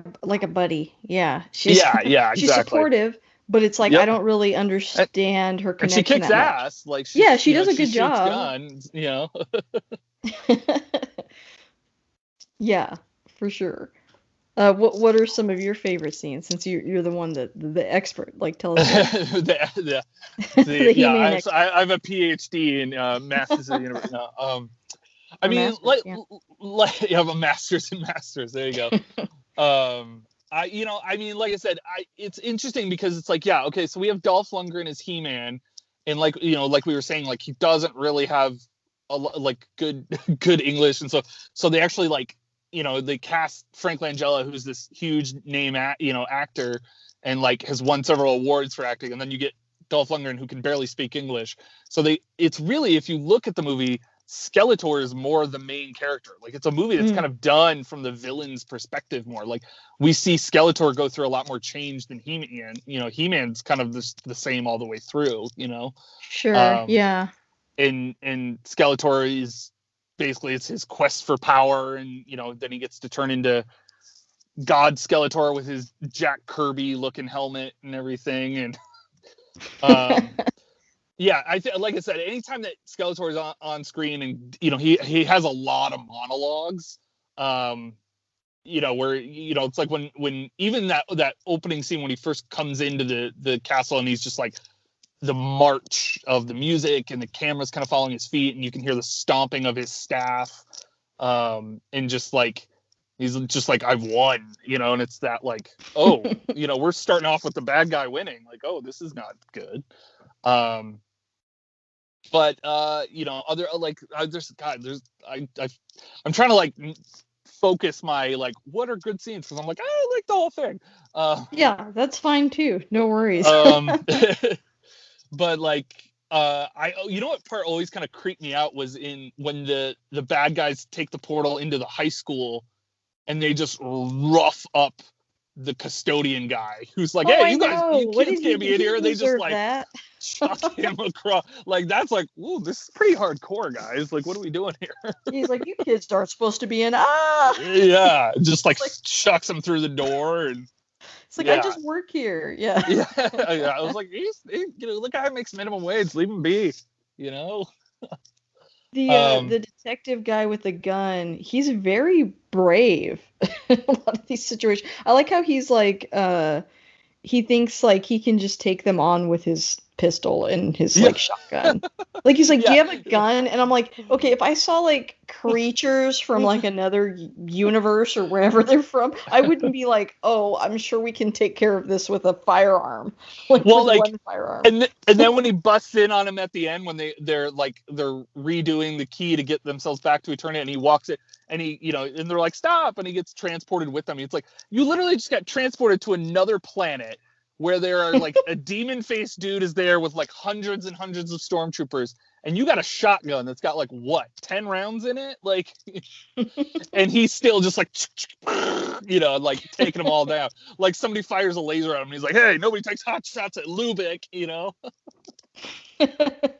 buddy. Yeah. Yeah, exactly. She's supportive, but it's like, yep. I don't really understand her connection. And she kicks that ass. Much. Like she does a good job. Guns, Yeah, for sure. What are some of your favorite scenes? Since you're the one the expert, like tell us. I have a PhD in Masters of the Universe. No, I mean, like you have a Masters in Masters. There you go. Like I said, it's interesting because it's like, yeah, okay, so we have Dolph Lundgren as He-Man, and like we were saying, like he doesn't really have like good English, and so they actually like. They cast Frank Langella, who's this huge name, actor, and like has won several awards for acting. And then you get Dolph Lundgren, who can barely speak English. So it's really, if you look at the movie, Skeletor is more the main character. Like it's a movie that's kind of done from the villain's perspective more. Like we see Skeletor go through a lot more change than He-Man. He-Man's kind of the same all the way through. Sure. Yeah. And Skeletor is. Basically, it's his quest for power, and then he gets to turn into God Skeletor with his Jack Kirby looking helmet and everything. And yeah, like I said, anytime that Skeletor is on screen, and he has a lot of monologues, where it's like when even that opening scene when he first comes into the castle, and he's just like. The march of the music and the camera's kind of following his feet, and you can hear the stomping of his staff, and just like he's just like, I've won, and it's that like, oh, we're starting off with the bad guy winning, like, oh, this is not good. But other like I'm trying to like focus my like what are good scenes, because I'm like, I like the whole thing. Yeah, that's fine too, no worries. But like, what part always kind of creeped me out was when the bad guys take the portal into the high school, and they just rough up the custodian guy who's like, hey, you kids can't be in here. They just like chuck him across. Like that's like, ooh, this is pretty hardcore, guys. Like, what are we doing here? He's like, you kids aren't supposed to be in. Yeah, just like chucks him through the door and. It's like, I just work here. Yeah. Yeah. I was like, the guy makes minimum wage. Leave him be. The detective guy with the gun, he's very brave in a lot of these situations. I like how he's like, he thinks like he can just take them on with his pistol and his like shotgun. Like he's like, do you have a gun? And I'm like, okay, if I saw like creatures from like another universe or wherever they're from, I wouldn't be like, oh, I'm sure we can take care of this with a firearm. Like, one firearm. And then when he busts in on him at the end, when they're redoing the key to get themselves back to eternity, and he walks it, and he, and they're like, stop, and he gets transported with them. It's like, you literally just got transported to another planet where there are like a demon-faced dude is there with like hundreds and hundreds of stormtroopers, and you got a shotgun that's got like 10 rounds in it, like, and he's still just like, like taking them all down. Like somebody fires a laser at him, and he's like, hey, nobody takes hot shots at Lubick, Yeah,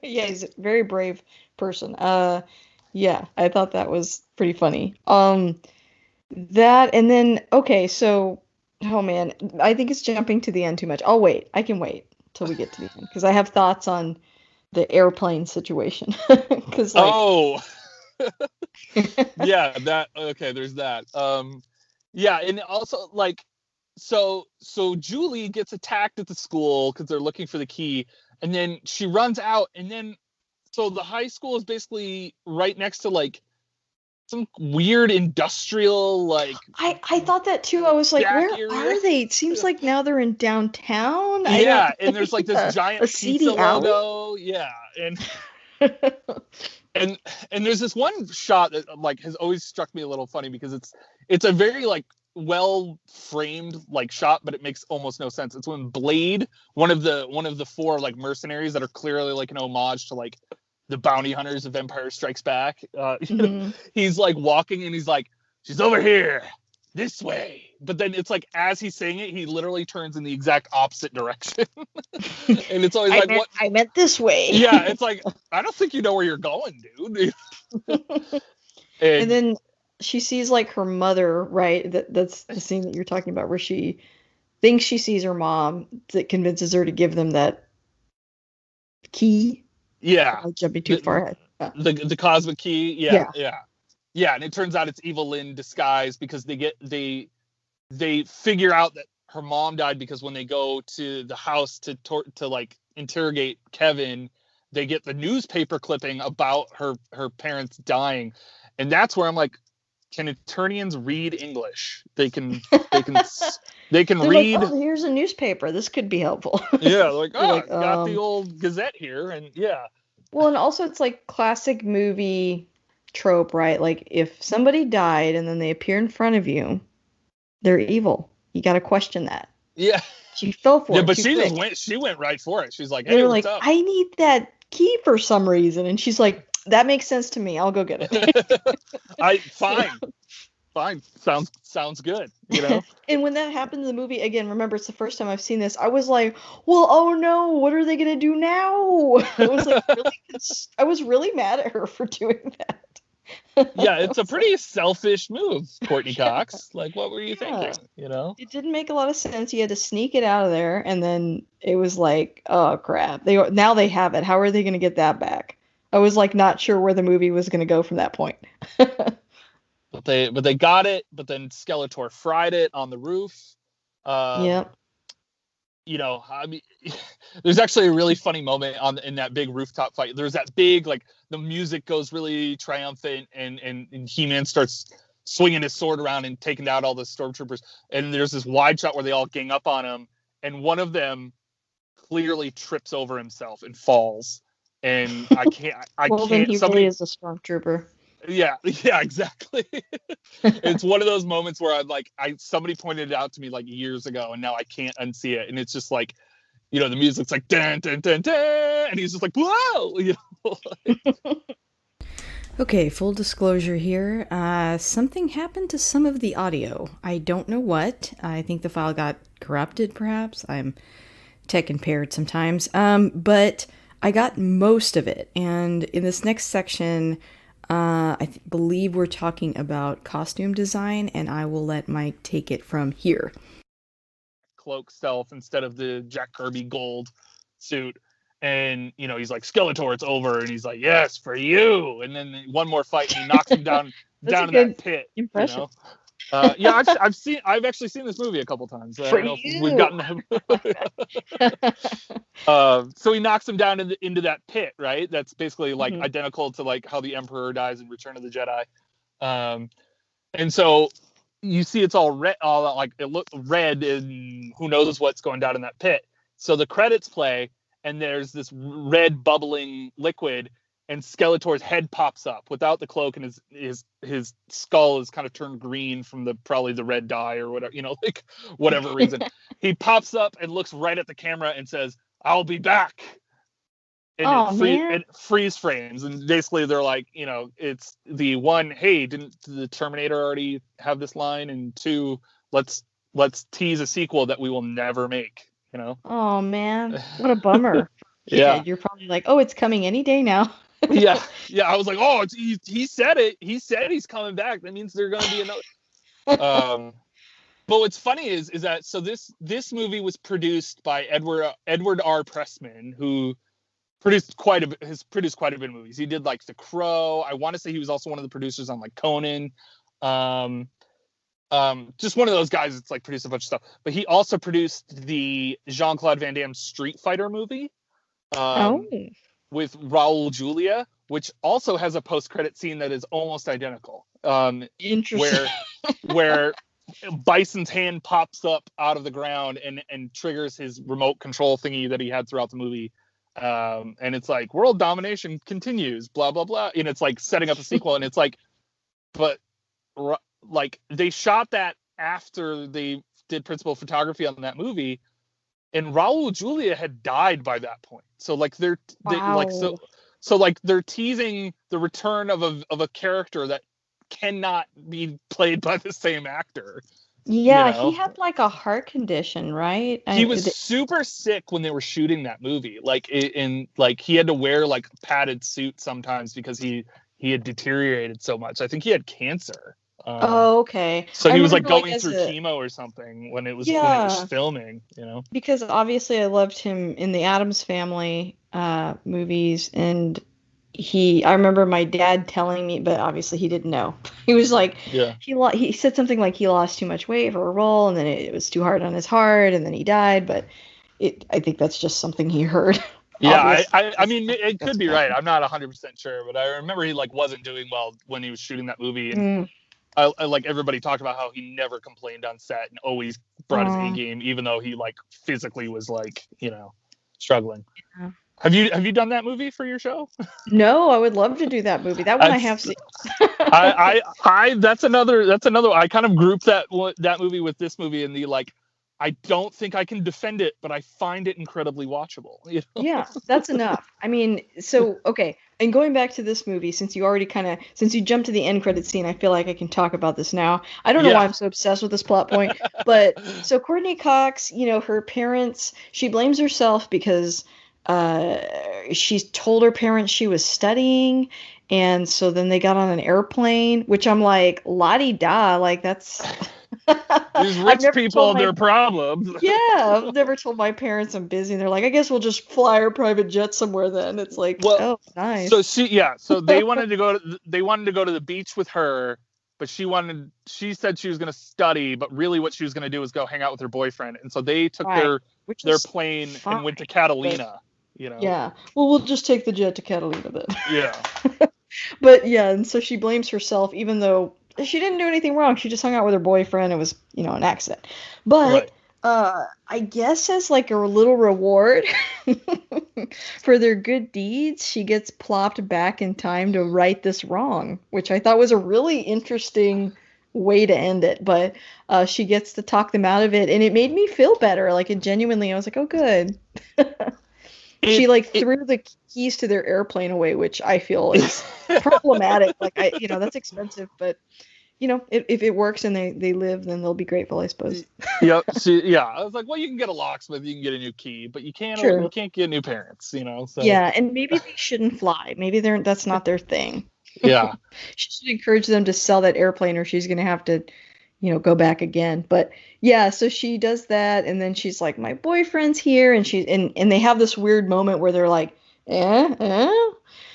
he's a very brave person. Yeah, I thought that was pretty funny. That, and then, okay, so. Oh man, I think it's jumping to the end too much. I'll wait. I can wait till we get to the end because I have thoughts on the airplane situation. Because yeah, that okay. There's that. Yeah, and also like, so Julie gets attacked at the school because they're looking for the key, and then she runs out, and then so the high school is basically right next to like. Some weird industrial like. I thought that too. I was like, where are they? It seems like now they're in downtown. Yeah, and there's like this giant pizza logo. Yeah, and there's this one shot that like has always struck me a little funny because it's a very like well framed like shot, but it makes almost no sense. It's when Blade, one of the four like mercenaries that are clearly like an homage to like the bounty hunters of Empire Strikes Back. He's like walking and he's like, she's over here, this way. But then it's like as he's saying it, he literally turns in the exact opposite direction. And it's always what I meant this way. Yeah, it's like, I don't think you know where you're going, dude. And then she sees like her mother, right? That's the scene that you're talking about, where she thinks she sees her mom, that convinces her to give them that key. Yeah, I'm jumping too far ahead. The cosmic key. Yeah, and it turns out it's Evelyn disguised, because they figure out that her mom died, because when they go to the house to like interrogate Kevin, they get the newspaper clipping about her parents dying, and that's where I'm like, can Eternians read English? They can read. Like, oh, here's a newspaper. This could be helpful. Yeah, like, oh, got the old Gazette here, and yeah. Well, and also it's like classic movie trope, right? Like if somebody died and then they appear in front of you, they're evil. You got to question that. Yeah. She fell for it. Yeah, but she went right for it. She's like, hey, they're what's like, up? I need that key for some reason, and she's like, that makes sense to me. I'll go get it. Fine. Sounds good, you know? And when that happened in the movie, again, remember, it's the first time I've seen this, I was like, well, oh no, what are they going to do now? I was really mad at her for doing that. Yeah, it's a pretty selfish move, Courtney Cox. Like, what were you thinking, you know? It didn't make a lot of sense. You had to sneak it out of there, and then it was like, oh crap. Now they have it. How are they going to get that back? I was like not sure where the movie was going to go from that point. But they got it. But then Skeletor fried it on the roof. Yep. You know, I mean, there's actually a really funny moment in that big rooftop fight. There's that big, like, the music goes really triumphant, and He-Man starts swinging his sword around and taking out all the stormtroopers. And there's this wide shot where they all gang up on him, and one of them clearly trips over himself and falls. And I can't. Then he really is a stormtrooper. Yeah, exactly. It's one of those moments where somebody pointed it out to me like years ago, and now I can't unsee it. And it's just like, you know, the music's like dun dun dun dun, and he's just like, whoa, you know. Okay, full disclosure here. Something happened to some of the audio. I don't know what. I think the file got corrupted, perhaps. I'm tech impaired sometimes. But I got most of it. And in this next section, I believe we're talking about costume design, and I will let Mike take it from here. Cloak self instead of the Jack Kirby gold suit. And, you know, he's like, Skeletor, it's over. And he's like, yes, for you. And then one more fight, and he knocks him down in that pit. Impression. You know? Yeah, I've actually seen this movie a couple times. I don't know if we've gotten so he knocks him down into that pit, right? That's basically like identical to like how the Emperor dies in Return of the Jedi. And so you see it's all red, all like it looks red, and who knows what's going down in that pit. So the credits play, and there's this red bubbling liquid, and Skeletor's head pops up without the cloak, and his skull is kind of turned green from probably the red dye or whatever, you know, like whatever reason. He pops up and looks right at the camera and says, "I'll be back." And it freeze frames, and basically they're like, you know, it's the one, hey, didn't the Terminator already have this line? And two, let's tease a sequel that we will never make, you know? Oh man, what a bummer. Yeah, you're probably like, oh, it's coming any day now. yeah. I was like, oh, he said it. He said he's coming back. That means there's gonna be another. But what's funny is that so this movie was produced by Edward R. Pressman, who has produced quite a bit of movies. He did like The Crow. I want to say he was also one of the producers on like Conan. Just one of those guys that's like produced a bunch of stuff. But he also produced the Jean-Claude Van Damme Street Fighter movie. With Raul Julia, which also has a post-credit scene that is almost identical. Interesting. Where Bison's hand pops up out of the ground and triggers his remote control thingy that he had throughout the movie. And it's like, world domination continues, blah, blah, blah. And it's like setting up a sequel. And it's like, but like they shot that after they did principal photography on that movie, and Raul Julia had died by that point. So like they're teasing the return of a character that cannot be played by the same actor. Yeah, he had like a heart condition, right? He was super sick when they were shooting that movie. Like he had to wear like a padded suit sometimes because he had deteriorated so much. I think he had cancer. Okay. So he was like going through chemo or something when it was filming, Because obviously I loved him in the Addams Family movies, and I remember my dad telling me, but obviously he didn't know. He was like, he said something like he lost too much weight for a role, and then it was too hard on his heart, and then he died. But I think that's just something he heard. Yeah, I mean, it could be right. I'm not 100% sure, but I remember he like wasn't doing well when he was shooting that movie, and I like everybody talked about how he never complained on set and always brought his A game, even though he like physically was like struggling. Yeah. Have you done that movie for your show? No, I would love to do that movie. That one I have seen. That's another. I kind of grouped that movie with this movie in the like. I don't think I can defend it, but I find it incredibly watchable. Yeah, that's enough. I mean, so okay. And going back to this movie, since you jumped to the end credit scene, I feel like I can talk about this now. I don't know why I'm so obsessed with this plot point, but so Courtney Cox, her parents, she blames herself because she told her parents she was studying, and so then they got on an airplane, which I'm like, la-di-da, like that's... These rich people, their problems. Yeah, I've never told my parents I'm busy, and they're like, I guess we'll just fly our private jet somewhere then. It's like, oh, nice. So they wanted to go to the beach with her, but she said she was going to study, but really what she was going to do was go hang out with her boyfriend. And so they took their plane and went to Catalina, Yeah. Well, we'll just take the jet to Catalina then. Yeah. But yeah, and so she blames herself, even though she didn't do anything wrong. She just hung out with her boyfriend. It was, an accident. But I guess as like a little reward for their good deeds, she gets plopped back in time to right this wrong, which I thought was a really interesting way to end it. But she gets to talk them out of it, and it made me feel better. Like, it genuinely, I was like, oh, good. She threw the keys to their airplane away, which I feel is problematic. Like, that's expensive, but if it works and they live, then they'll be grateful, I suppose. Yep. I was like, well, you can get a locksmith, you can get a new key, but you can't get new parents, So. Yeah, and maybe they shouldn't fly. Maybe that's not their thing. Yeah. She should encourage them to sell that airplane, or she's gonna have to, go back again. But yeah, so she does that, and then she's like, my boyfriend's here, and and they have this weird moment where they're like, They're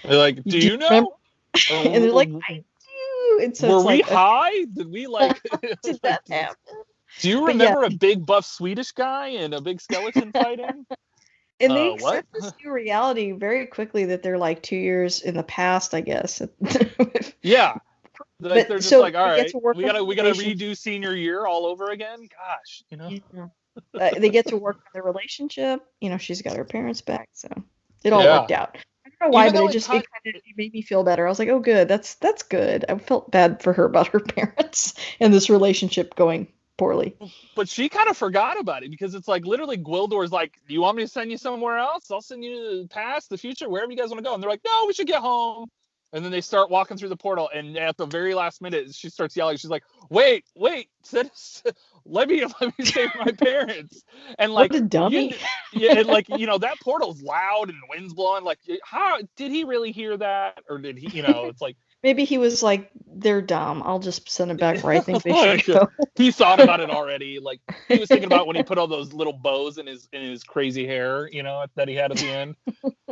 like, do you know? And they're like, I do. And so were we high? Did we did that happen? Do you remember a big buff Swedish guy and a big skeleton fighting? And they accept this new reality very quickly that they're like 2 years in the past, I guess. Yeah. They're just like, all right, we gotta redo senior year all over again. Gosh, Yeah. They get to work on their relationship. She's got her parents back, so it all worked out. I don't know why, but it made me feel better. I was like, oh, good, that's good. I felt bad for her about her parents and this relationship going poorly. But she kind of forgot about it, because it's like literally Gwildor's like, do you want me to send you somewhere else? I'll send you to the past, the future, wherever you guys want to go. And they're like, no, we should get home. And then they start walking through the portal, and at the very last minute, she starts yelling. She's like, "Wait, let me save my parents!" And like, what a dummy. And like, that portal's loud and the wind's blowing. Like, how did he really hear that, or did he? It's like, maybe he was like, they're dumb, I'll just send it back where I think they should go. He thought about it already. Like, he was thinking about when he put all those little bows in his crazy hair, that he had at the end.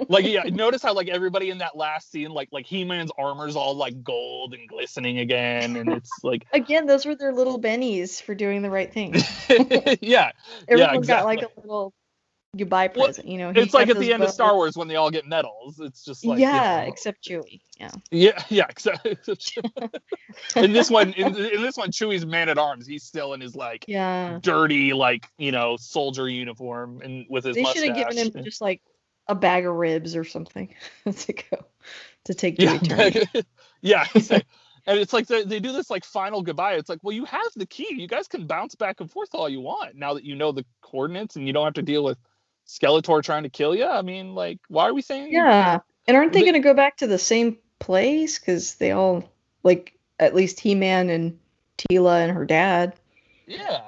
Like, yeah, notice how like everybody in that last scene, like He-Man's armor's all like gold and glistening again, and it's like, again, those were their little bennies for doing the right thing. Yeah. Everyone got like a little goodbye present, It's like at the end of Star Wars when they all get medals. It's just like, except Chewie. Yeah, exactly. in this one, Chewie's man at arms. He's still in his like dirty like soldier uniform and with his mustache. They should have given him just like a bag of ribs or something to take Chewie. Yeah. And it's like they do this like final goodbye. It's like, well, you have the key. You guys can bounce back and forth all you want now that you know the coordinates and you don't have to deal with Skeletor trying to kill you. I mean, like, why are we saying? Yeah. And aren't they going to go back to the same place? Because they all, like, at least He-Man and Teela and her dad. Yeah.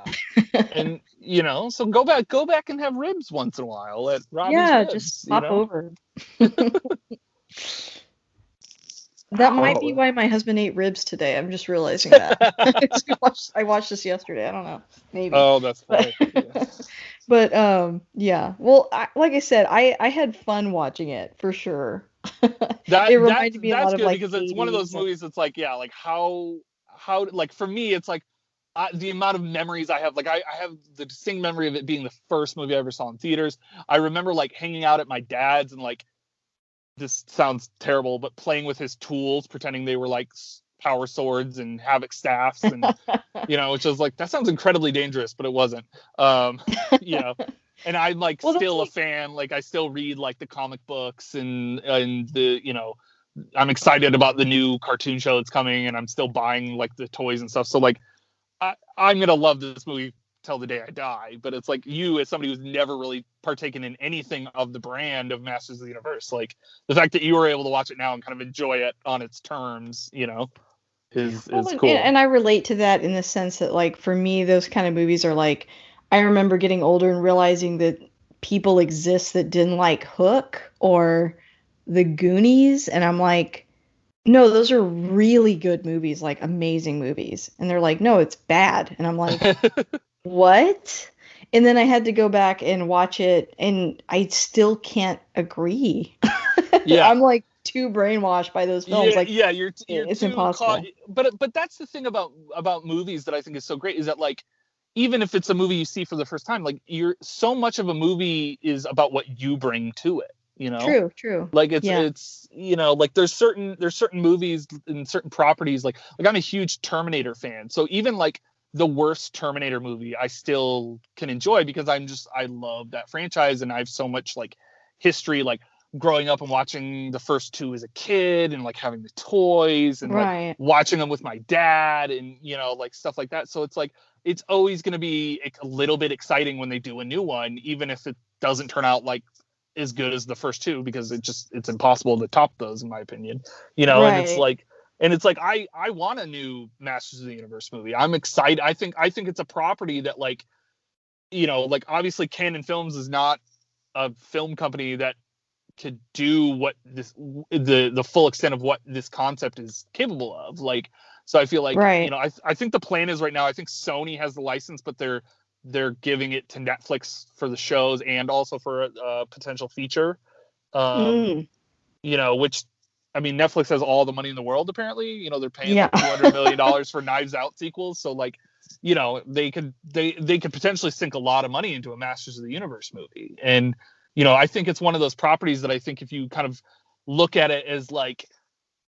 And, you know, so go back and have ribs once in a while at Robbie's Ribs. Just pop over. Oh. That might be why my husband ate ribs today. I'm just realizing that. I watched this yesterday. I don't know. Maybe. Oh, that's funny. Yeah. But yeah. Well, like I said, I had fun watching it for sure. It reminded me a lot of like because it's one of those movies that's like, yeah, like how like for me it's like the amount of memories I have, like I have the distinct memory of it being the first movie I ever saw in theaters. I remember like hanging out at my dad's and like, this sounds terrible, but playing with his tools, pretending they were like power swords and havoc staffs, and you know, which was like, that sounds incredibly dangerous, but it wasn't. You know, and I'm like still a fan. Like I still read like the comic books and the, you know, I'm excited about the new cartoon show that's coming, and I'm still buying like the toys and stuff. So like, I'm gonna love this movie till the day I die. But it's like, you as somebody who's never really partaken in anything of the brand of Masters of the Universe, like the fact that you were able to watch it now and kind of enjoy it on its terms, you know, is cool. And I relate to that in the sense that like for me those kind of movies are like, I remember getting older and realizing that people exist that didn't like Hook or The Goonies, and I'm like, no, those are really good movies, like amazing movies. And they're like, no, it's bad. And I'm like, what? And then I had to go back and watch it, and I still can't agree. Yeah. I'm like too brainwashed by those films. Yeah, like, yeah, you're it's too impossible. But that's the thing about movies that I think is so great, is that like, even if it's a movie you see for the first time, like you're so much of a movie is about what you bring to it. You know, true. Like it's you know, like there's certain movies and certain properties. Like I'm a huge Terminator fan, so even like the worst Terminator movie, I still can enjoy because I love that franchise, and I have so much like history, like growing up and watching the first two as a kid, and like having the toys and like watching them with my dad, and you know, like stuff like that. So it's like, it's always going to be a little bit exciting when they do a new one, even if it doesn't turn out like as good as the first two, because it's impossible to top those in my opinion, you know. And it's like I want a new Masters of the Universe movie. I'm excited. I think it's a property that, like, you know, like obviously Canon Films is not a film company that could do what the full extent of what this concept is capable of. Like, so I feel like, you know, I think the plan is right now, I think Sony has the license, but they're giving it to Netflix for the shows and also for a potential feature. You know, which, I mean, Netflix has all the money in the world, apparently. You know, they're paying like $200 million for Knives Out sequels. So like, you know, they could potentially sink a lot of money into a Masters of the Universe movie. And, you know, I think it's one of those properties that I think if you kind of look at it as like,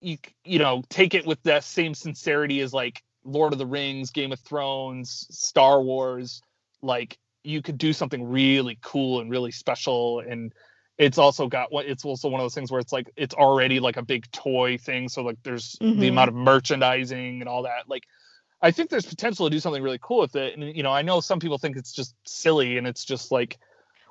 you know, take it with that same sincerity as like Lord of the Rings, Game of Thrones, Star Wars, like you could do something really cool and really special. And it's also one of those things where it's like, it's already like a big toy thing. So like there's the amount of merchandising and all that. Like, I think there's potential to do something really cool with it. And, you know, I know some people think it's just silly and it's just like,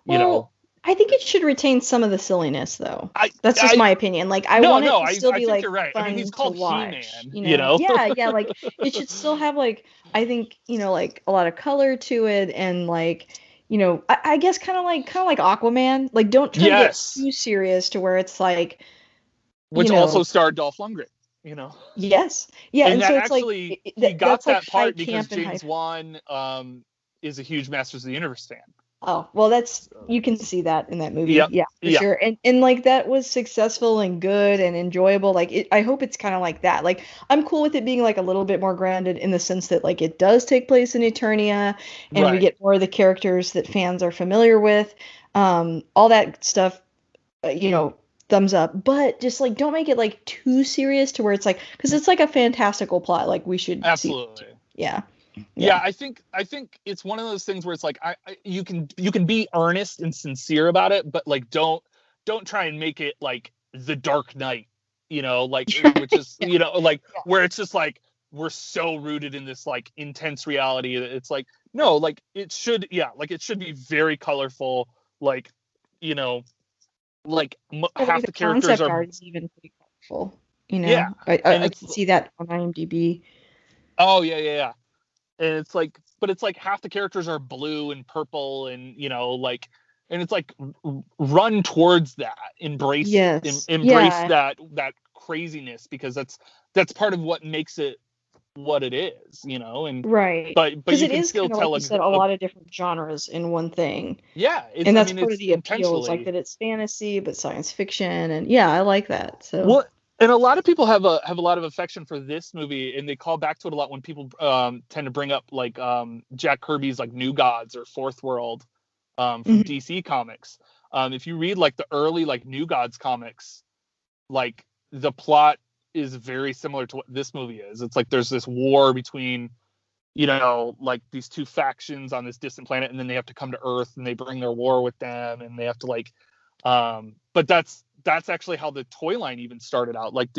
you know, I think it should retain some of the silliness, though. That's just my opinion. Like, I want it to still be like, you're right. fun, I mean, he's called to watch. He-Man, you know? Yeah. Like, it should still have like, I think, you know, like a lot of color to it, and like, you know, I guess kind of like Aquaman. Like, don't try to get too serious to where it's like, which also starred Dolph Lundgren. You know. Yes. Yeah. And so it's actually, like he got that like part because James Wan is a huge Masters of the Universe fan. Oh, well, you can see that in that movie. Yep. Yeah, for sure. And like that was successful and good and enjoyable. Like I hope it's kind of like that. Like I'm cool with it being like a little bit more grounded in the sense that like it does take place in Eternia, and we get more of the characters that fans are familiar with. All that stuff, you know, thumbs up. But just like don't make it like too serious to where it's like, because it's like a fantastical plot. Like we should absolutely. Yeah, I think it's one of those things where it's like you can be earnest and sincere about it, but like don't try and make it like The Dark Knight, like, which is, like, where it's just like, we're so rooted in this like intense reality that it's like, no, like it should be very colorful, like, like half the characters concept are, art is even pretty colorful. yeah, and I it's, can see that on IMDb. oh yeah, and it's like, but it's like half the characters are blue and purple, and like, and it's like, run towards that, embrace Yes. embrace Yeah. that craziness, because that's part of what makes it what it is, and Right. but Because you it can is still kind of like tell you said, a lot of different genres in one thing. yeah, it's, And I that's mean, part of it's the appeal, is like intentionally, that it's fantasy but science fiction, and yeah, I like that. So well, and a lot of people have a lot of affection for this movie, and they call back to it a lot when people tend to bring up like Jack Kirby's like New Gods or Fourth World from Mhm. DC Comics. If you read like the early like New Gods comics, like the plot is very similar to what this movie is. It's like there's this war between, like these two factions on this distant planet, and then they have to come to Earth, and they bring their war with them, and they have to like, but that's actually how the toy line even started out. Like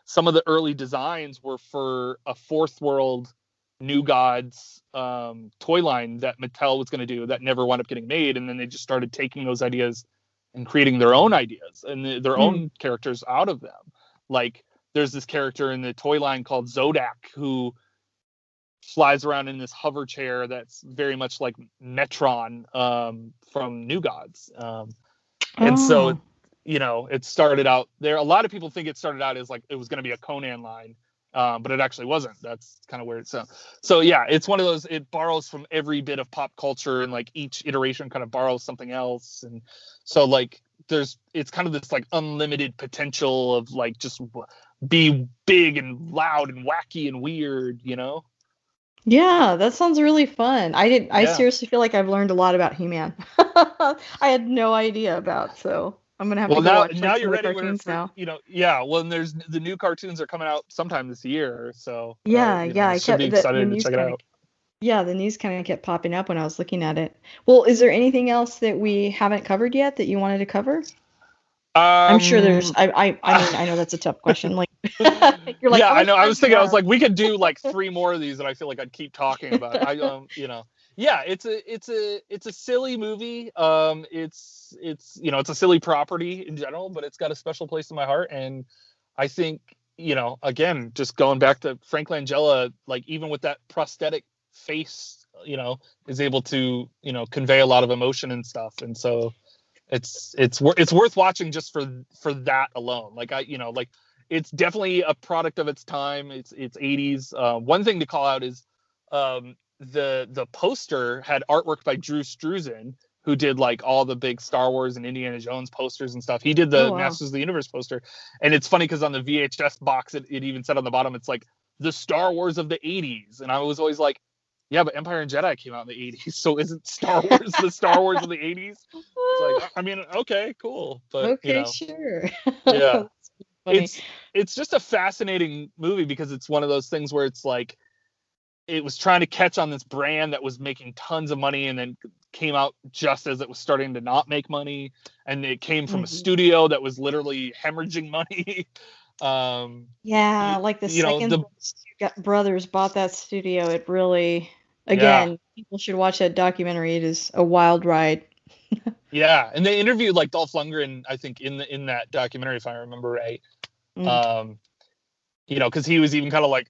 some of the early designs were for a Fourth World New Gods toy line that Mattel was going to do that never wound up getting made, and then they just started taking those ideas and creating their own ideas and their own characters out of them. Like there's this character in the toy line called Zodak who flies around in this hover chair that's very much like Metron from New Gods. And so, Oh. it started out there. A lot of people think it started out as like it was going to be a Conan line, but it actually wasn't. That's kind of weird. So yeah, it's one of those. It borrows from every bit of pop culture, and like each iteration kind of borrows something else. And so like it's kind of this like unlimited potential of like just be big and loud and wacky and weird. Yeah, that sounds really fun. I Yeah. seriously feel like I've learned a lot about He-Man. I had no idea about, so I'm gonna have to Well, go now watch like now some you're of the ready cartoons for now. yeah. Well, and there's the new cartoons are coming out sometime this year, so Yeah, yeah, I should be kept the excited to news check it kind of out. yeah, the news kind of kept popping up when I was looking at it. Well, is there anything else that we haven't covered yet that you wanted to cover? I'm sure there's Um, I mean, I know that's a tough question. Like you're like, yeah, how I much know. I time was do you thinking, I was have? like, we could do like three more of these, and I feel like I'd keep talking about it. Yeah, it's a silly movie. It's a silly property in general, but it's got a special place in my heart, and I think, again, just going back to Frank Langella, like even with that prosthetic face, is able to, convey a lot of emotion and stuff, and so it's worth watching just for that alone. Like like it's definitely a product of its time. It's 80s. One thing to call out is the poster had artwork by Drew Struzan, who did like all the big Star Wars and Indiana Jones posters and stuff. He did Oh the wow. Masters of the Universe poster, and it's funny because on the VHS box it even said on the bottom, it's like the Star Wars of the 80s, and I was always like, yeah, but Empire and Jedi came out in the 80s, so isn't Star Wars the Star Wars of the 80s? It's like, I mean, okay, cool, but Okay, sure. yeah, That's funny. it's just a fascinating movie because it's one of those things where it's like it was trying to catch on this brand that was making tons of money, and then came out just as it was starting to not make money, and it came from a Mhm. studio that was literally hemorrhaging money. Yeah, like the second The those two brothers bought that studio, it really, yeah, again, people should watch that documentary. It is a wild ride. yeah, and they interviewed like Dolph Lundgren, I think, in that documentary, if I remember right. Mm. Um, because he was even kind of like,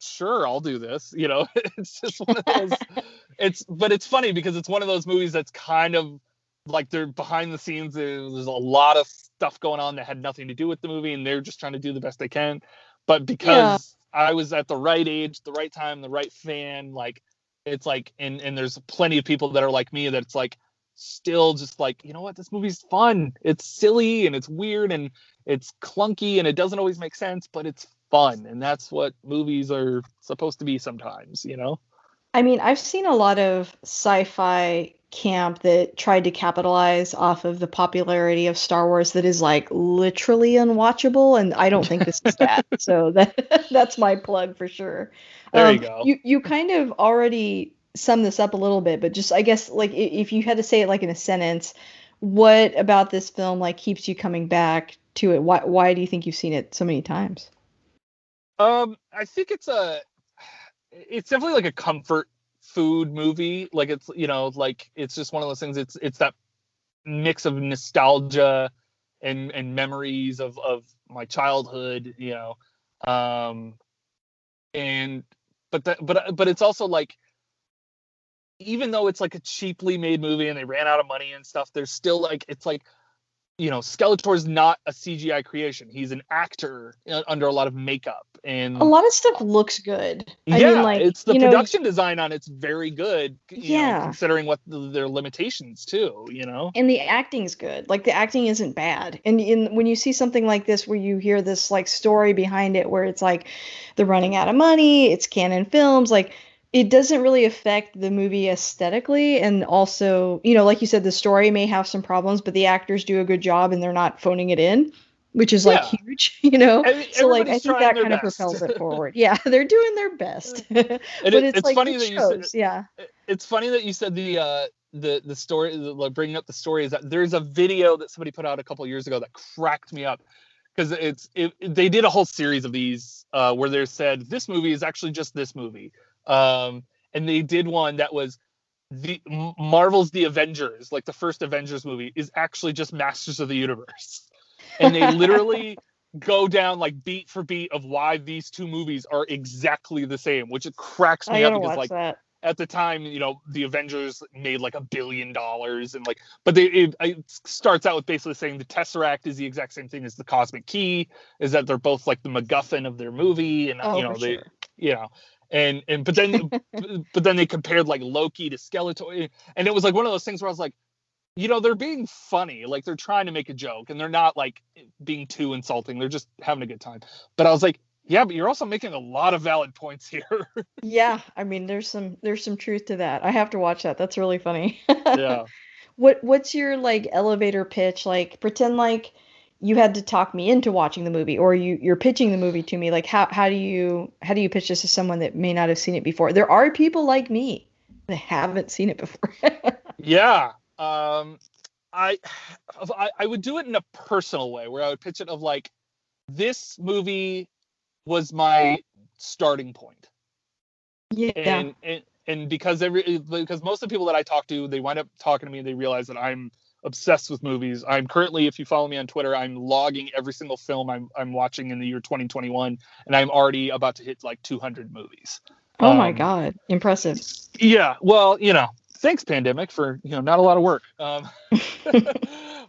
sure, I'll do this. It's just one of those. But it's funny because it's one of those movies that's kind of like they're behind the scenes. There's a lot of stuff going on that had nothing to do with the movie, and they're just trying to do the best they can. But Yeah. because I was at the right age, the right time, the right fan, like it's like, and there's plenty of people that are like me that it's like still just like, you know what, this movie's fun. It's silly and it's weird and it's clunky and it doesn't always make sense, but it's fun, and that's what movies are supposed to be sometimes. I mean, I've seen a lot of sci-fi camp that tried to capitalize off of the popularity of Star Wars that is like literally unwatchable, and I don't think this is that. So that's my plug for sure. There you go. You kind of already summed this up a little bit, but just I guess like if you had to say it like in a sentence, what about this film like keeps you coming back to it? Why do you think you've seen it so many times? I think it's definitely like a comfort food movie. Like it's, like it's just one of those things. It's that mix of nostalgia and memories of my childhood, and but it's also like, even though it's like a cheaply made movie and they ran out of money and stuff, there's still like, it's like, Skeletor's not a CGI creation. He's an actor under a lot of makeup, A and lot of stuff looks good. I mean, yeah, like, it's the production design on it's very good, yeah, considering what their limitations too, and the acting's good. Like, the acting isn't bad. And when you see something like this, where you hear this like story behind it, where it's like they're running out of money, it's Canon Films, like, it doesn't really affect the movie aesthetically. And also, like you said, the story may have some problems, but the actors do a good job and they're not phoning it in, which is like yeah. huge, So like, I Everybody's think trying that their kind of best. propels it forward. Yeah, they're doing their best. But And it's it's like, funny it that you said, shows. Yeah. it's funny that you said the story, like bringing up the story, is that there's a video that somebody put out a couple years ago that cracked me up, because they did a whole series of these where they said this movie is actually just this movie, and they did one that was the Marvel's The Avengers, like the first Avengers movie, is actually just Masters of the Universe, and they literally go down like beat for beat of why these two movies are exactly the same, which it cracks I me up gotta because, watch like, that. at the time, the Avengers made like $1 billion, and like, but it starts out with basically saying the Tesseract is the exact same thing as the Cosmic Key, is that they're both like the MacGuffin of their movie, and Oh, for they, sure. and but then they compared like Loki to Skeletor, and it was like one of those things where I was like, they're being funny, like they're trying to make a joke, and they're not like being too insulting. They're just having a good time. But I was like, yeah, but you're also making a lot of valid points here. Yeah, I mean, there's some truth to that. I have to watch that. That's really funny. Yeah. What's your like elevator pitch? Like, pretend like you had to talk me into watching the movie, or you're pitching the movie to me. Like, how do you pitch this to someone that may not have seen it before? There are people like me that haven't seen it before. Yeah. I would do it in a personal way, where I would pitch it of like, this movie was my starting point. Yeah. And because most of the people that I talk to, they wind up talking to me and they realize that I'm obsessed with movies. I'm currently, if you follow me on Twitter, I'm logging every single film I'm watching in the year 2021, and I'm already about to hit like 200 movies. Oh my God, impressive. Yeah, well, thanks pandemic for not a lot of work.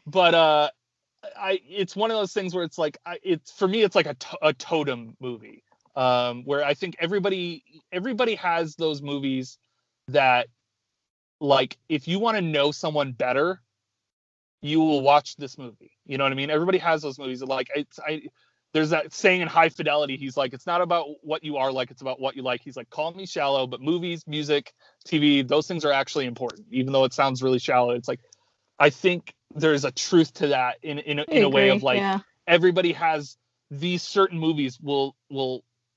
But it's one of those things where it's like, it's, for me, it's like a totem movie, where I think everybody has those movies that, like, if you want to know someone better, you will watch this movie. You know what I mean? Everybody has those movies. Like, there's that saying in High Fidelity. He's like, it's not about what you are like, it's about what you like. He's like, call me shallow, but movies, music, TV, those things are actually important, even though it sounds really shallow. It's like, I think there's a truth to that in a way of like, Yeah. everybody has these certain movies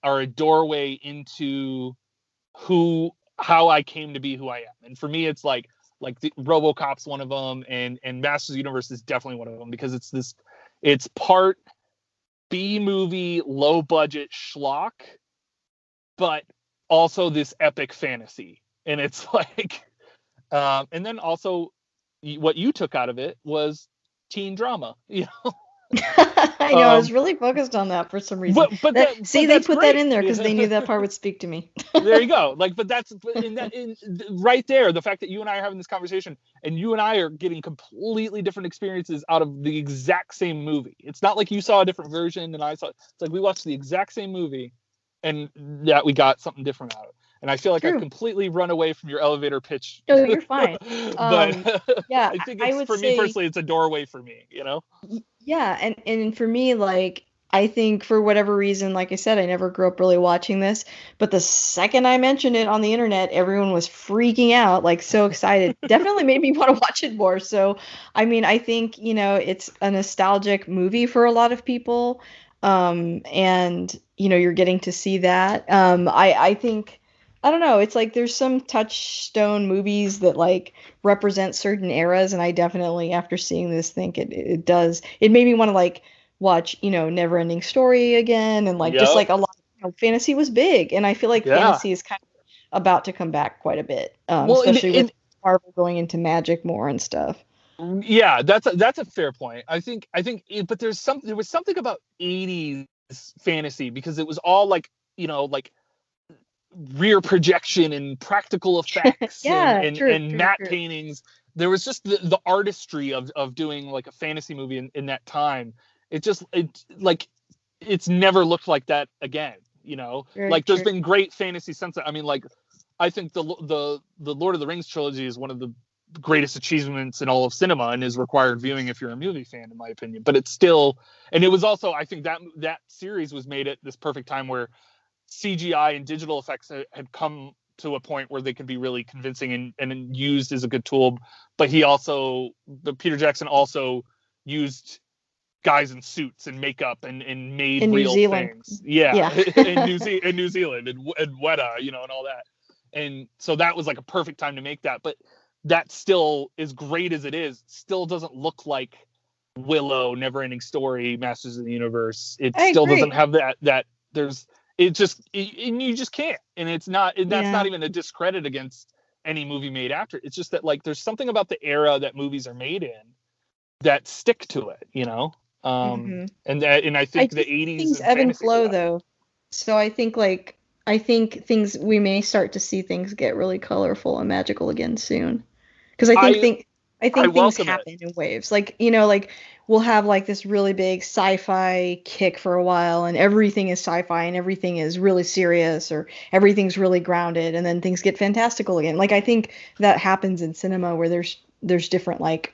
are a doorway into how I came to be who I am. And for me, it's like the RoboCop's one of them, and Masters of the Universe is definitely one of them, because it's part B movie, low budget schlock, but also this epic fantasy. And it's like, and then also what you took out of it was teen drama, I know, I was really focused on that for some reason. But they put that in there because they knew that part would speak to me. There you go. Like, but that's right there. The fact that you and I are having this conversation, and you and I are getting completely different experiences out of the exact same movie. It's not like you saw a different version and I saw. It's like we watched the exact same movie, and we got something different out of it. And I feel like I've completely run away from your elevator pitch. No, you're fine. But yeah, I think I would for say, me personally, it's a doorway for me. Yeah, and for me, like, I think for whatever reason, like I said, I never grew up really watching this, but the second I mentioned it on the internet, everyone was freaking out, like so excited. Definitely made me want to watch it more. So, I mean, I think, it's a nostalgic movie for a lot of people. And you're getting to see that. I think, I don't know, it's like there's some touchstone movies that like represent certain eras, and I definitely, after seeing this, think it does. It made me want to like watch, Never Ending Story again, and like just Yep. like a lot. Fantasy was big, and I feel like Yeah. fantasy is kind of about to come back quite a bit, Well, especially with Marvel going into magic more and stuff. Yeah, that's a fair point. But there was something about 80s fantasy, because it was all like, like rear projection and practical effects and Yeah, and, true, and true, matte true. paintings. There was just the artistry of doing like a fantasy movie in that time. It's never looked like that again. Very Like there's true. been great fantasy since then. I mean, like, I think the Lord of the Rings trilogy is one of the greatest achievements in all of cinema and is required viewing if you're a movie fan, in my opinion. But it's still, and it was also, I think that series was made at this perfect time where CGI and digital effects had come to a point where they could be really convincing and used as a good tool. But Peter Jackson also used guys in suits and makeup and made In New real Zealand. things. Yeah, Yeah. in New Zealand and Weta, and all that. And so that was like a perfect time to make that. But that still, as great as it is, still doesn't look like Willow, Neverending Story, Masters of the Universe. It I still doesn't agree. have that there's and you just can't. And it's not, and that's Yeah. not even a discredit against any movie made after. It's just that, like, there's something about the era that movies are made in that stick to it. Hmm. And I I think do the think 80s things and ebb and fantasy flow are that. though. So I think things we may start to see things get really colorful and magical again soon. Because I I I think things welcome it. happen in waves. Like, like we'll have like this really big sci-fi kick for a while and everything is sci-fi and everything is really serious or everything's really grounded and then things get fantastical again. Like I think that happens in cinema where there's different like,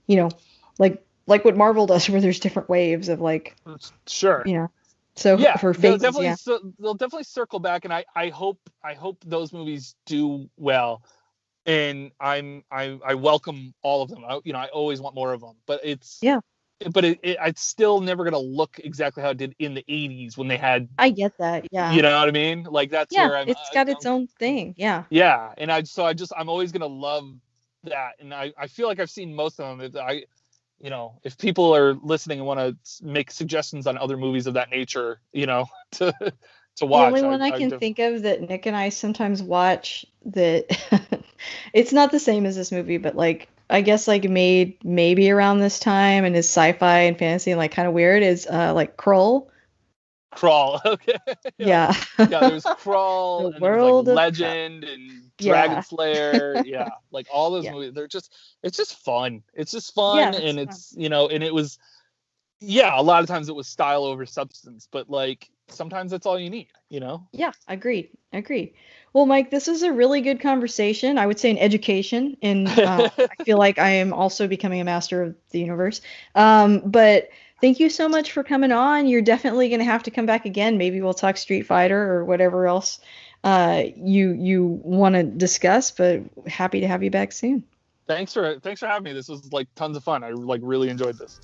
you know, like what Marvel does where there's different waves of like, Sure. you know. So Yeah, for phases, yeah. they'll definitely circle back, and I hope those movies do well. And I welcome all of them. I always want more of them, but Yeah. it's still never gonna look exactly how it did in the 80s when they had, I get that. you Yeah. know what I mean? Like, that's Yeah, where it's got its own thing. Yeah. yeah. And I'm always gonna love that. And I feel like I've seen most of them. If people are listening and want to make suggestions on other movies of that nature, to The only watch, one I can think of that Nick and I sometimes watch that it's not the same as this movie, but like I guess like made maybe around this time and is sci-fi and fantasy and like kind of weird is like Krull. Crawl. Okay. Yeah. Yeah. Yeah, there's Crawl, The and there was like world of Krull. Legend and Dragon Yeah. Slayer. Yeah, like all those Yeah. movies. It's just fun. It's just Yeah, fun, it's and fun. and it was, yeah, a lot of times it was style over substance, but like sometimes that's all you need. Yeah, agreed. Agreed. Well, Mike, this is a really good conversation. I would say an education, and I feel like I am also becoming a master of the universe. But thank you so much for coming on. You're definitely going to have to come back again. Maybe we'll talk Street Fighter or whatever else you want to discuss. But happy to have you back soon. Thanks for having me. This was like tons of fun. I like really enjoyed this.